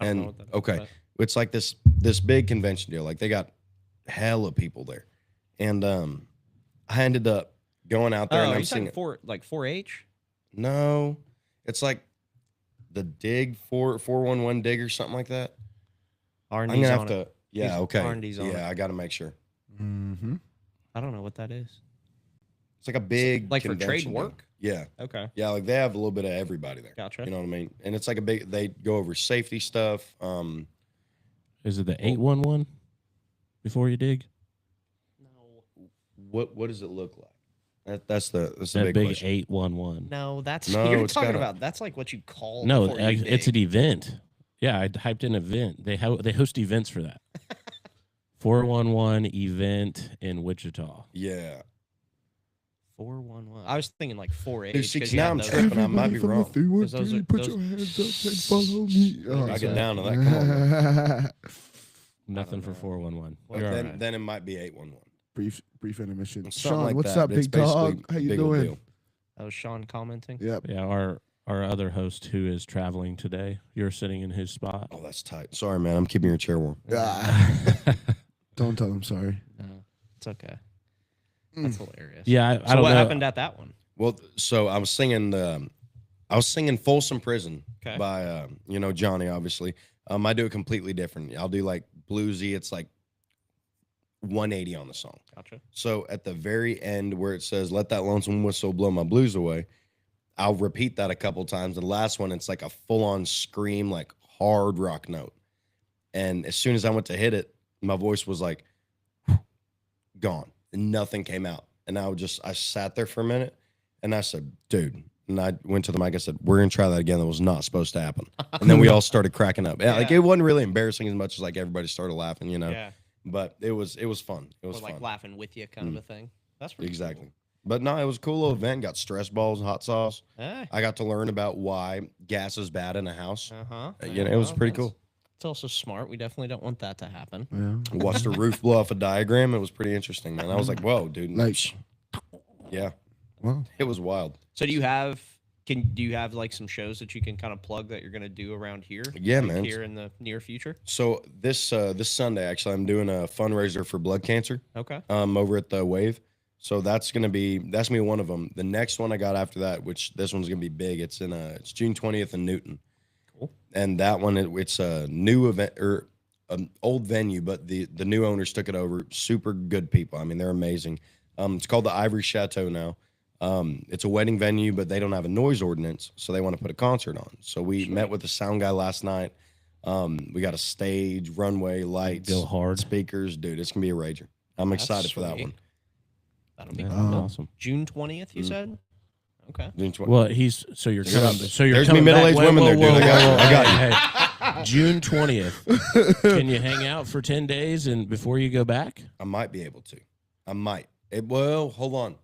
Speaker 3: I don't know
Speaker 4: And
Speaker 3: what that is,
Speaker 4: okay,
Speaker 3: but-
Speaker 4: it's like this big convention deal. Like they got hella people there. And I ended up going out there and
Speaker 3: Oh,
Speaker 4: I'm
Speaker 3: you talking
Speaker 4: singing.
Speaker 3: 4-H?
Speaker 4: No, it's like the dig 411 dig or something like that. I'm
Speaker 3: R&D's
Speaker 4: gonna have
Speaker 3: on
Speaker 4: to.
Speaker 3: it.
Speaker 4: Yeah,
Speaker 3: He's
Speaker 4: okay.
Speaker 3: R&D's on it.
Speaker 4: Yeah, I got to make sure.
Speaker 2: Mm-hmm.
Speaker 3: I don't know what that is.
Speaker 4: It's like a big
Speaker 3: like for trade
Speaker 4: convention deal.
Speaker 3: work?
Speaker 4: Yeah,
Speaker 3: Okay.
Speaker 4: yeah. Like they have a little bit of everybody there.
Speaker 3: Gotcha.
Speaker 4: You know what I mean? And it's like a big. They go over safety stuff.
Speaker 1: Is it the 811 before you dig?
Speaker 3: No.
Speaker 4: What does it look like? That's the
Speaker 1: That
Speaker 4: big
Speaker 1: big
Speaker 4: question.
Speaker 1: 811.
Speaker 3: No, that's
Speaker 4: No,
Speaker 3: you're
Speaker 4: it's
Speaker 3: talking
Speaker 4: gotta-
Speaker 3: about. That's like what you call.
Speaker 1: No,
Speaker 3: before you
Speaker 1: it's
Speaker 3: dig.
Speaker 1: an event. Yeah, I hyped an event. They host events for that. 411 event in Wichita.
Speaker 4: Yeah.
Speaker 3: 411. I was thinking like 4-H.
Speaker 4: Dude, see,
Speaker 3: 'cause
Speaker 4: 'cause
Speaker 3: you
Speaker 4: now
Speaker 3: had
Speaker 4: I'm
Speaker 3: those-
Speaker 4: tripping. I might be
Speaker 2: From the
Speaker 4: wrong.
Speaker 2: 313,
Speaker 3: Those
Speaker 2: put
Speaker 3: are-
Speaker 2: your hands up and follow me. Oh,
Speaker 4: I get
Speaker 2: sorry.
Speaker 4: down to that. Come on.
Speaker 1: Nothing for
Speaker 3: know.
Speaker 1: 411.
Speaker 3: Well,
Speaker 1: You're all
Speaker 4: then,
Speaker 1: right.
Speaker 4: then it might be 811.
Speaker 2: brief intermission.
Speaker 4: Something
Speaker 2: Sean,
Speaker 4: like
Speaker 2: what's
Speaker 4: that,
Speaker 2: up,
Speaker 4: but it's
Speaker 2: big dog?
Speaker 4: basically
Speaker 2: How you
Speaker 4: big old
Speaker 2: doing?
Speaker 4: deal.
Speaker 3: That was Sean commenting.
Speaker 2: Yep.
Speaker 1: Yeah, our other host who is traveling today. You're sitting in his spot.
Speaker 4: Oh, that's tight. Sorry, man. I'm keeping your chair warm.
Speaker 2: Don't tell him sorry.
Speaker 3: No, it's okay. That's hilarious.
Speaker 1: Yeah, I
Speaker 3: So
Speaker 1: don't
Speaker 3: what
Speaker 1: know.
Speaker 3: happened at that one?
Speaker 4: Well, so I was singing Folsom Prison
Speaker 3: Okay.
Speaker 4: by Johnny, obviously. I do it completely different. I'll do like bluesy. It's like 180 on the song.
Speaker 3: Gotcha.
Speaker 4: So at the very end where it says, "Let that lonesome whistle blow my blues away," I'll repeat that a couple times. The last one, it's like a full-on scream, like hard rock note. And as soon as I went to hit it, my voice was like gone. And nothing came out. And I sat there for a minute and I said, dude, and I went to the mic. I said, we're going to try that again. That was not supposed to happen. And then we all started cracking up. Yeah, like
Speaker 3: Yeah.
Speaker 4: it wasn't really embarrassing as much as like everybody started laughing,
Speaker 3: Yeah.
Speaker 4: but it was fun. It was
Speaker 3: Or like
Speaker 4: fun.
Speaker 3: laughing with you kind of a thing. That's pretty
Speaker 4: Exactly. But no, it was a cool little event. Got stress balls, hot sauce.
Speaker 3: Cool. Hey.
Speaker 4: I got to learn about why gas is bad in a house.
Speaker 3: Uh-huh.
Speaker 4: It was pretty cool.
Speaker 3: It's also smart. We definitely don't want that to happen.
Speaker 2: Yeah.
Speaker 4: Watched the roof blow off a diagram. It was pretty interesting, man. I was like, whoa, dude.
Speaker 2: Like,
Speaker 4: Yeah,
Speaker 2: well,
Speaker 4: it was wild.
Speaker 3: So do you have like some shows that you can kind of plug that you're gonna do around here?
Speaker 4: Yeah,
Speaker 3: like
Speaker 4: man.
Speaker 3: Here in the near future.
Speaker 4: So this Sunday, actually, I'm doing a fundraiser for blood cancer
Speaker 3: Okay.
Speaker 4: over at the Wave. So that's gonna be one of them. The next one I got after that, which this one's gonna be big. It's it's June 20th in Newton.
Speaker 3: Cool.
Speaker 4: And that one, it's a new event or an old venue, but the new owners took it over. Super good people. I mean, they're amazing. It's called the Ivory Chateau now. It's a wedding venue, but they don't have a noise ordinance, so they want to put a concert on. So we met with the sound guy last night. We got a stage, runway, lights,
Speaker 1: Go hard.
Speaker 4: speakers, dude. It's gonna be a rager. I'm
Speaker 3: That's
Speaker 4: excited for that
Speaker 3: sweet.
Speaker 4: one.
Speaker 3: That'll be
Speaker 1: Yeah,
Speaker 3: cool.
Speaker 1: awesome.
Speaker 3: June 20th, you
Speaker 4: Mm.
Speaker 3: said? Okay.
Speaker 4: June 20th.
Speaker 1: Well, so you're
Speaker 4: There's
Speaker 1: coming.
Speaker 4: some-
Speaker 1: So you're
Speaker 4: there's
Speaker 1: coming
Speaker 4: me middle-aged
Speaker 1: back-
Speaker 4: women
Speaker 1: whoa,
Speaker 4: there, dude.
Speaker 1: whoa,
Speaker 4: I got you.
Speaker 1: whoa,
Speaker 4: I got
Speaker 1: hey, hey. June 20th. Can you hang out for 10 days and before you go back?
Speaker 4: I might be able to. I might. Well, hold on.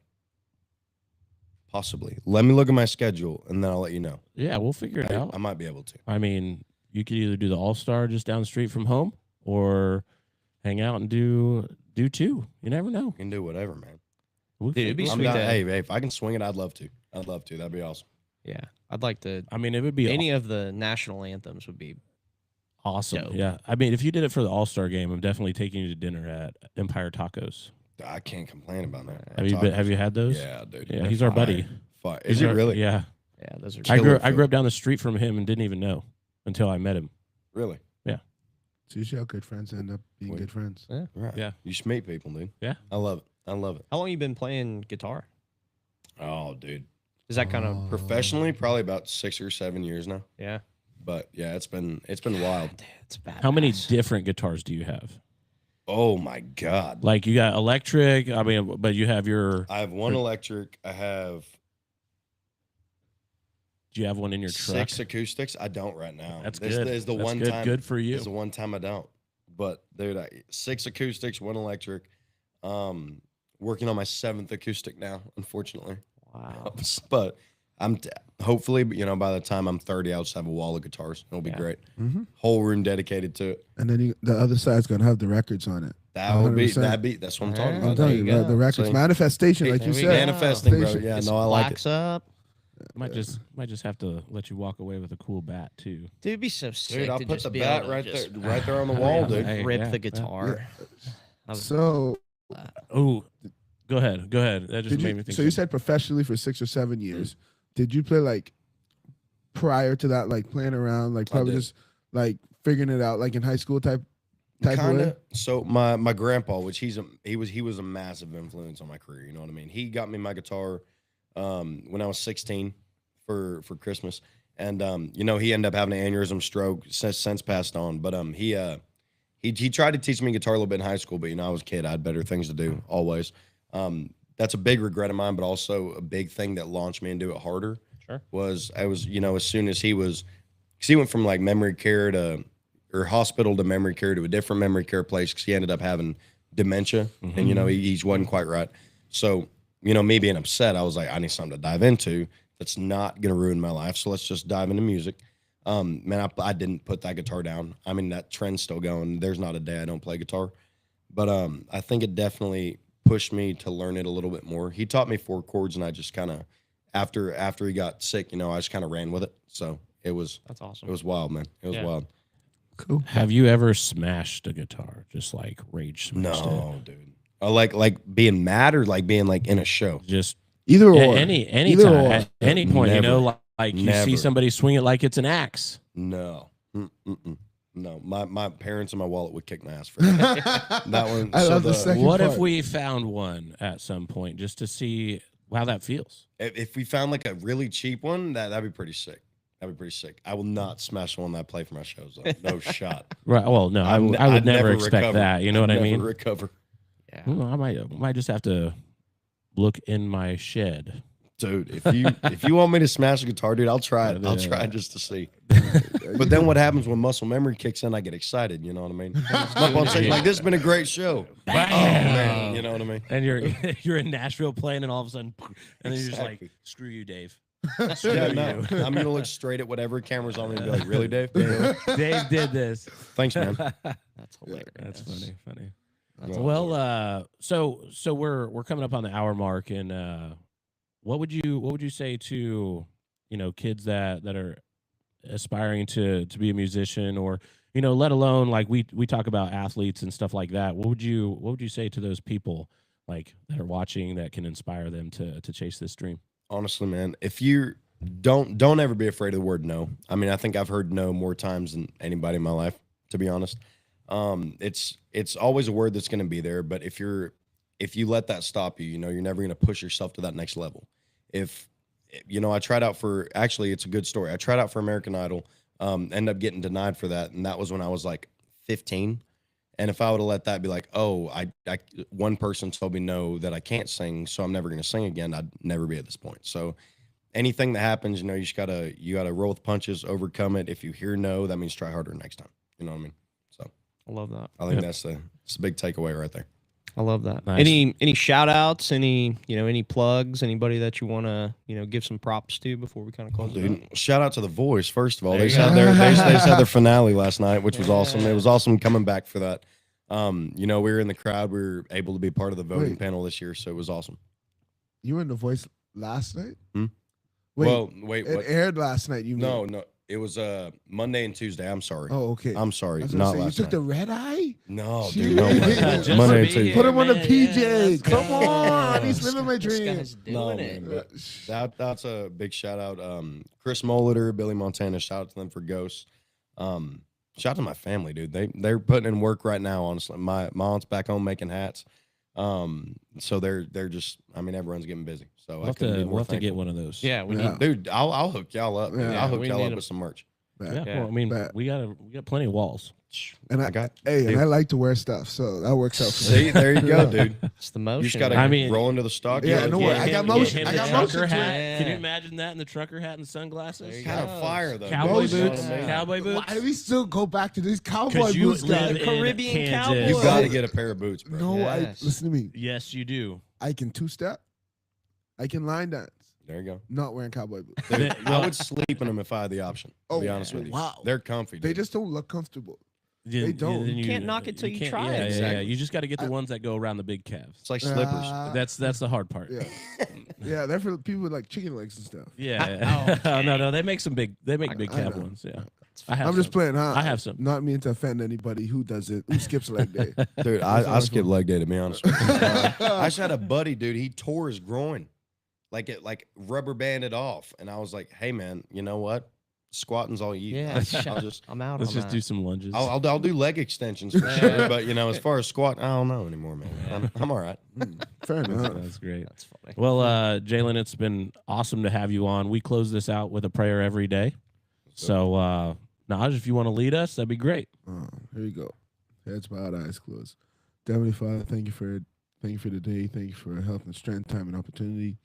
Speaker 4: Possibly. Let me look at my schedule and then I'll let you know.
Speaker 1: Yeah, we'll figure it out.
Speaker 4: I might be able to.
Speaker 1: I mean, you could either do the All Star just down the street from home, or hang out and do two. You never know.
Speaker 4: You can do whatever, man.
Speaker 1: We'll
Speaker 3: Dude, it'd be
Speaker 1: figure it
Speaker 4: I'm
Speaker 3: sweet
Speaker 1: out.
Speaker 4: down.
Speaker 3: to-
Speaker 4: Hey, if I can swing it, I'd love to. That'd be awesome.
Speaker 3: Yeah. I'd like to.
Speaker 1: I mean, it would be
Speaker 3: Any of the national anthems would be.
Speaker 1: awesome.
Speaker 3: dope.
Speaker 1: Yeah, I mean, if you did it for the All Star game, I'm definitely taking you to dinner at Empire Tacos.
Speaker 4: I can't complain about that.
Speaker 1: Have you had those?
Speaker 4: Yeah, dude.
Speaker 1: Yeah,
Speaker 4: They're
Speaker 1: he's our
Speaker 4: fire.
Speaker 1: buddy.
Speaker 4: Fire.
Speaker 1: He's
Speaker 4: Is it
Speaker 1: our-
Speaker 4: really?
Speaker 1: Yeah.
Speaker 3: Yeah, those are.
Speaker 1: I
Speaker 4: Killer
Speaker 1: grew
Speaker 4: food.
Speaker 1: up down the street from him and didn't even know until I met him.
Speaker 4: Really?
Speaker 2: so you see how good friends end up being
Speaker 4: Wait.
Speaker 2: good friends.
Speaker 4: Right.
Speaker 1: Yeah.
Speaker 4: You should meet people, dude.
Speaker 1: Yeah.
Speaker 4: I love it. I love it.
Speaker 3: How long you been playing guitar?
Speaker 4: Oh, dude.
Speaker 3: Is that kind of
Speaker 2: Oh.
Speaker 4: Professionally, probably about 6 or 7 years now.
Speaker 3: yeah?
Speaker 4: But yeah, it's been wild.
Speaker 3: Dude, it's bad.
Speaker 1: How many different guitars do you have?
Speaker 4: Oh my God.
Speaker 1: Like you got electric. I mean, but you have your.
Speaker 4: I have one electric. I have
Speaker 1: Do you have one in your truck?
Speaker 4: 6 acoustics. I don't right now.
Speaker 1: That's
Speaker 4: This
Speaker 1: good.
Speaker 4: is the
Speaker 1: That's
Speaker 4: one
Speaker 1: good.
Speaker 4: time.
Speaker 1: Good for you.
Speaker 4: It's the one time I don't. But dude, 6 acoustics, 1 electric. Working on my 7th acoustic now, unfortunately.
Speaker 3: Wow.
Speaker 4: But hopefully, by the time I'm 30, I'll just have a wall of guitars. It'll be
Speaker 3: Yeah.
Speaker 4: great.
Speaker 2: Mm-hmm.
Speaker 4: Whole room dedicated to it.
Speaker 2: And then the other side's gonna have the records on it.
Speaker 4: That would be
Speaker 2: 100%.
Speaker 4: that's what I'm
Speaker 3: Yeah.
Speaker 4: talking
Speaker 2: I'm
Speaker 4: about.
Speaker 2: telling
Speaker 3: there
Speaker 2: you,
Speaker 3: you
Speaker 2: bro, the
Speaker 3: go.
Speaker 2: records,
Speaker 4: See?
Speaker 2: manifestation, like
Speaker 3: There
Speaker 2: you
Speaker 3: we
Speaker 2: said.
Speaker 3: go.
Speaker 4: Manifesting, bro.
Speaker 2: Station.
Speaker 4: Yeah,
Speaker 3: Get
Speaker 4: no,
Speaker 3: some
Speaker 4: I like it.
Speaker 3: plaques up.
Speaker 1: Might just have to let you walk away with a cool bat too.
Speaker 3: Dude, it'd be so sick.
Speaker 4: Dude, I'll
Speaker 3: to
Speaker 4: put
Speaker 3: just
Speaker 4: the
Speaker 3: be
Speaker 4: bat
Speaker 3: able to
Speaker 4: right
Speaker 3: just
Speaker 4: there, right there on the wall, dude.
Speaker 1: Hey,
Speaker 3: Rip
Speaker 1: yeah,
Speaker 3: the
Speaker 1: yeah.
Speaker 3: guitar. I was-
Speaker 2: So
Speaker 1: Oh, go ahead. That just
Speaker 2: did
Speaker 1: made me
Speaker 2: you?
Speaker 1: think.
Speaker 2: So you
Speaker 1: of-
Speaker 2: said professionally for 6 or 7 years. Did you play like prior to that, like playing around, like probably
Speaker 4: did.
Speaker 2: just like figuring it out, like in high school type of
Speaker 4: Kind
Speaker 2: way?
Speaker 4: of. So my grandpa, which he was a massive influence on my career. You know what I mean? He got me my guitar when I was 16 for Christmas, and he ended up having an aneurysm stroke. Since passed on, but he tried to teach me guitar a little bit in high school, but I was a kid. I had better things to do always. That's a big regret of mine, but also a big thing that launched me into it harder.
Speaker 3: Sure.
Speaker 4: Was as soon as because he went from like memory care or hospital to memory care to a different memory care place because he ended up having dementia and he wasn't quite right. So me being upset, I was like, I need something to dive into that's not gonna ruin my life. So let's just dive into music. Man, I didn't put that guitar down. I mean, that trend's still going. There's not a day I don't play guitar, but I think it definitely pushed me to learn it a little bit more. He taught me 4 chords, and I just kind of after he got sick, I just kind of ran with it. So it was
Speaker 3: That's awesome.
Speaker 4: wild, man. It was
Speaker 3: Yeah.
Speaker 4: wild.
Speaker 2: Cool.
Speaker 1: Have you ever smashed a guitar? Just like rage smashed it?
Speaker 4: No, dude. Like being mad or like being like in a show.
Speaker 1: Just
Speaker 2: Either
Speaker 1: at
Speaker 2: or.
Speaker 1: any
Speaker 2: Either
Speaker 1: time,
Speaker 2: or.
Speaker 1: at any point,
Speaker 4: Never.
Speaker 1: like you see
Speaker 4: Never.
Speaker 1: somebody swing it like it's an axe.
Speaker 4: No. Mm-mm. No. My parents and my wallet would kick my ass for that. That one.
Speaker 2: I
Speaker 4: so
Speaker 2: love the
Speaker 4: the-
Speaker 2: second
Speaker 1: What if
Speaker 2: part.
Speaker 1: we found one at some point just to see how that feels?
Speaker 4: If we found like a really cheap one, that'd be pretty sick. That'd be pretty sick. I will not smash one that I play for my shows. Though. No shot.
Speaker 1: Right. Well, no, I would
Speaker 4: I'd
Speaker 1: never expect
Speaker 4: recover.
Speaker 1: that. You know
Speaker 4: I'd
Speaker 1: what I
Speaker 4: never
Speaker 1: mean?
Speaker 4: Recover,
Speaker 3: Yeah.
Speaker 1: Well, I might just have to look in my shed.
Speaker 4: dude. If you want me to smash a guitar, dude, I'll try it. I'll try just to see. But then what happens when muscle memory kicks in? I get excited. You know what I mean? I'm up on stage like, this has been a great show. Oh man, you know what I mean?
Speaker 1: And you're in Nashville playing, and all of a sudden, and then you're just like,
Speaker 4: Exactly.
Speaker 1: "Screw you, Dave."
Speaker 4: Yeah, no. I'm gonna look straight at whatever camera's on me and be like, really, Dave?
Speaker 1: Dave did this.
Speaker 4: Thanks, man.
Speaker 3: That's hilarious.
Speaker 1: That's funny.
Speaker 3: That's
Speaker 1: Well, so we're coming up on the hour mark, and what would you say to kids that are aspiring to be a musician, or let alone like we talk about athletes and stuff like that. What would you say to those people like that are watching that can inspire them to chase this dream?
Speaker 4: Honestly, man, if you don't ever be afraid of the word no. I mean, I think I've heard no more times than anybody in my life, to be honest. It's always a word that's going to be there, but if you let that stop you, you're never going to push yourself to that next level. If I tried out for, actually, it's a good story. I tried out for American Idol, ended up getting denied for that, and that was when I was like 15. And if I would have let that be like, oh, I one person told me no, that I can't sing, so I'm never going to sing again, I'd never be at this point. So anything that happens, you just gotta roll with punches, overcome it. If you hear no, that means try harder next time. You know what I mean? So
Speaker 3: I love that.
Speaker 4: I think
Speaker 1: Yep.
Speaker 4: that's a big takeaway right there.
Speaker 3: I love that.
Speaker 1: Nice.
Speaker 3: Any shout outs, any plugs, anybody that you want to, give some props to before we kind of close it out?
Speaker 4: Dude, shout out to The Voice, first of all.
Speaker 1: There
Speaker 4: They
Speaker 1: you
Speaker 4: just had
Speaker 1: go.
Speaker 4: they just had their finale last night, which was awesome. It was awesome coming back for that. We were in the crowd. We were able to be part of the voting
Speaker 2: Wait.
Speaker 4: panel this year, so it was awesome.
Speaker 2: You were in The Voice last night?
Speaker 4: Hmm?
Speaker 2: Wait,
Speaker 4: Wait,
Speaker 2: it
Speaker 4: what?
Speaker 2: aired last night. You mean?
Speaker 4: No, it was Monday and Tuesday. I'm sorry.
Speaker 2: Oh, okay.
Speaker 4: I'm sorry,
Speaker 2: I was gonna
Speaker 4: not
Speaker 2: say, you
Speaker 4: last
Speaker 2: took
Speaker 4: night.
Speaker 2: the red eye?
Speaker 4: No,
Speaker 2: Shit.
Speaker 4: dude, no,
Speaker 2: Just
Speaker 1: to
Speaker 4: Monday and
Speaker 1: be
Speaker 4: Tuesday.
Speaker 1: here.
Speaker 2: Put him on the
Speaker 1: Man,
Speaker 2: PJ.
Speaker 1: let's
Speaker 2: Come
Speaker 1: go.
Speaker 2: on. He's living my
Speaker 3: This
Speaker 2: dream.
Speaker 3: guy's doing
Speaker 4: No,
Speaker 3: it.
Speaker 4: man, but that's a big shout out. Chris Molitor, Billy Montana, shout out to them for Ghosts. Shout out to my family, dude. They're putting in work right now. Honestly, my aunt's back home making hats. So they're just. I mean, everyone's getting busy. So
Speaker 1: We'll
Speaker 4: I
Speaker 1: have
Speaker 4: couldn't be
Speaker 1: to,
Speaker 4: more
Speaker 1: we'll have to get
Speaker 4: thankful.
Speaker 1: one of those.
Speaker 3: Yeah, we
Speaker 2: Yeah.
Speaker 3: need.
Speaker 4: Dude, I'll hook y'all up. dude.
Speaker 2: Yeah.
Speaker 4: I'll hook
Speaker 3: We
Speaker 4: y'all
Speaker 3: need
Speaker 4: up
Speaker 3: 'em.
Speaker 4: with some merch.
Speaker 1: Yeah,
Speaker 2: Yeah.
Speaker 1: well, I mean,
Speaker 2: Bet.
Speaker 1: we got plenty of walls.
Speaker 2: And
Speaker 4: I got.
Speaker 2: Hey,
Speaker 4: dude.
Speaker 2: and I like to wear stuff, so that works out for me.
Speaker 4: See, there you go, dude.
Speaker 3: It's the motion.
Speaker 4: You just gotta
Speaker 1: I mean-
Speaker 4: roll into the stock.
Speaker 2: Yeah,
Speaker 4: yard.
Speaker 2: no worry. I got motion.
Speaker 1: Him
Speaker 2: I
Speaker 1: the
Speaker 2: got
Speaker 1: trucker
Speaker 2: motion to
Speaker 1: hat.
Speaker 3: it.
Speaker 1: Can you
Speaker 3: Yeah.
Speaker 1: imagine that in the trucker hat and sunglasses?
Speaker 3: There you
Speaker 4: Kind
Speaker 3: go.
Speaker 4: of fire though.
Speaker 1: Cowboy
Speaker 2: Motion.
Speaker 1: boots.
Speaker 4: Yeah.
Speaker 1: Cowboy boots.
Speaker 2: Why do we still go back to these cowboy
Speaker 1: Because you
Speaker 2: boots, guys?
Speaker 1: live in
Speaker 3: Caribbean
Speaker 1: Kansas.
Speaker 3: cowboy.
Speaker 4: You got to get a pair of boots, bro.
Speaker 2: No,
Speaker 3: Yes.
Speaker 2: listen to me.
Speaker 1: Yes, you do.
Speaker 2: I can two-step. I can line dance.
Speaker 4: There you go.
Speaker 2: Not wearing cowboy boots.
Speaker 4: Dude,
Speaker 1: Then-
Speaker 4: I would sleep in them if I had the option. To be
Speaker 2: Oh,
Speaker 4: honest with you,
Speaker 2: wow.
Speaker 4: they're comfy.
Speaker 2: They
Speaker 4: dude.
Speaker 2: just don't look comfortable.
Speaker 1: Then-
Speaker 2: don't.
Speaker 1: then
Speaker 3: You can't knock it till you
Speaker 1: can't-
Speaker 3: try
Speaker 1: yeah,
Speaker 3: it.
Speaker 1: Yeah, yeah.
Speaker 4: Exactly.
Speaker 1: You just got to get the
Speaker 2: I-
Speaker 1: ones that go around the big calves.
Speaker 4: It's like slippers.
Speaker 1: That's the hard part.
Speaker 2: Yeah. Yeah, they're for people with like chicken legs and stuff.
Speaker 1: Yeah. Oh, no, they make some big. They make
Speaker 3: I-
Speaker 1: big
Speaker 2: I
Speaker 1: calf
Speaker 2: know.
Speaker 1: ones. Yeah. I have
Speaker 2: I'm just
Speaker 1: some.
Speaker 2: playing, huh?
Speaker 1: I have some.
Speaker 2: Not meaning to offend anybody who does it, who skips leg day.
Speaker 4: Dude,
Speaker 2: That's
Speaker 4: I
Speaker 2: awesome.
Speaker 4: skipped leg day to be honest. With you. I just had a buddy, dude. He tore his groin, like rubber banded off, and I was like, "Hey, man, you know what? Squatting's all you.
Speaker 3: Yeah,
Speaker 4: I'll just,
Speaker 3: I'm out.
Speaker 1: Let's
Speaker 3: on
Speaker 1: just
Speaker 3: that.
Speaker 1: do some lunges.
Speaker 4: I'll do leg extensions for sure. But as far as squat, I don't know anymore, man. I'm all right.
Speaker 2: Fair enough.
Speaker 1: That's great.
Speaker 3: That's funny.
Speaker 1: Well, Jalen, it's been awesome to have you on. We close this out with a prayer every day. So, Naj, if you want to lead us, that'd be great.
Speaker 2: Here you go. Heads bowed, eyes closed. Heavenly Father, thank you for the day. Thank you for health and strength, time and opportunity.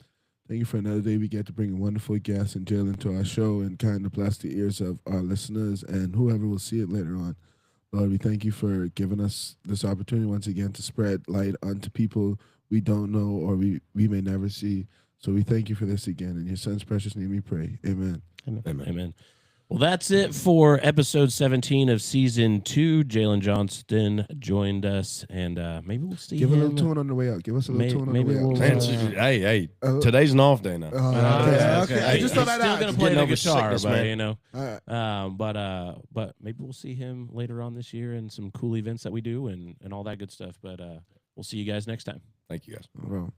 Speaker 2: Thank you for another day we get to bring a wonderful guest and Jalen to our show and kind of bless the ears of our listeners and whoever will see it later on. Lord, we thank you for giving us this opportunity once again to spread light onto people we don't know or we may never see. So we thank you for this again. In your son's precious name we pray. Amen.
Speaker 1: Amen. Well, that's it for episode 17 of season 2. Jalen Johnston joined us, and maybe we'll see
Speaker 2: Give a
Speaker 1: him.
Speaker 2: little tune on the way out. Give us a little tune on the
Speaker 1: maybe
Speaker 2: way out.
Speaker 1: we'll,
Speaker 4: Man, hey, today's an off day now.
Speaker 2: Okay. I just thought
Speaker 1: He's
Speaker 2: I'd
Speaker 1: still
Speaker 2: ask.
Speaker 1: gonna play
Speaker 4: Getting
Speaker 1: the
Speaker 4: over
Speaker 1: guitar,
Speaker 4: sickness,
Speaker 1: but
Speaker 4: man.
Speaker 1: you know,
Speaker 2: All right.
Speaker 1: but maybe we'll see him later on this year and some cool events that we do and all that good stuff. But we'll see you guys next time.
Speaker 4: Thank you guys.
Speaker 2: Bro.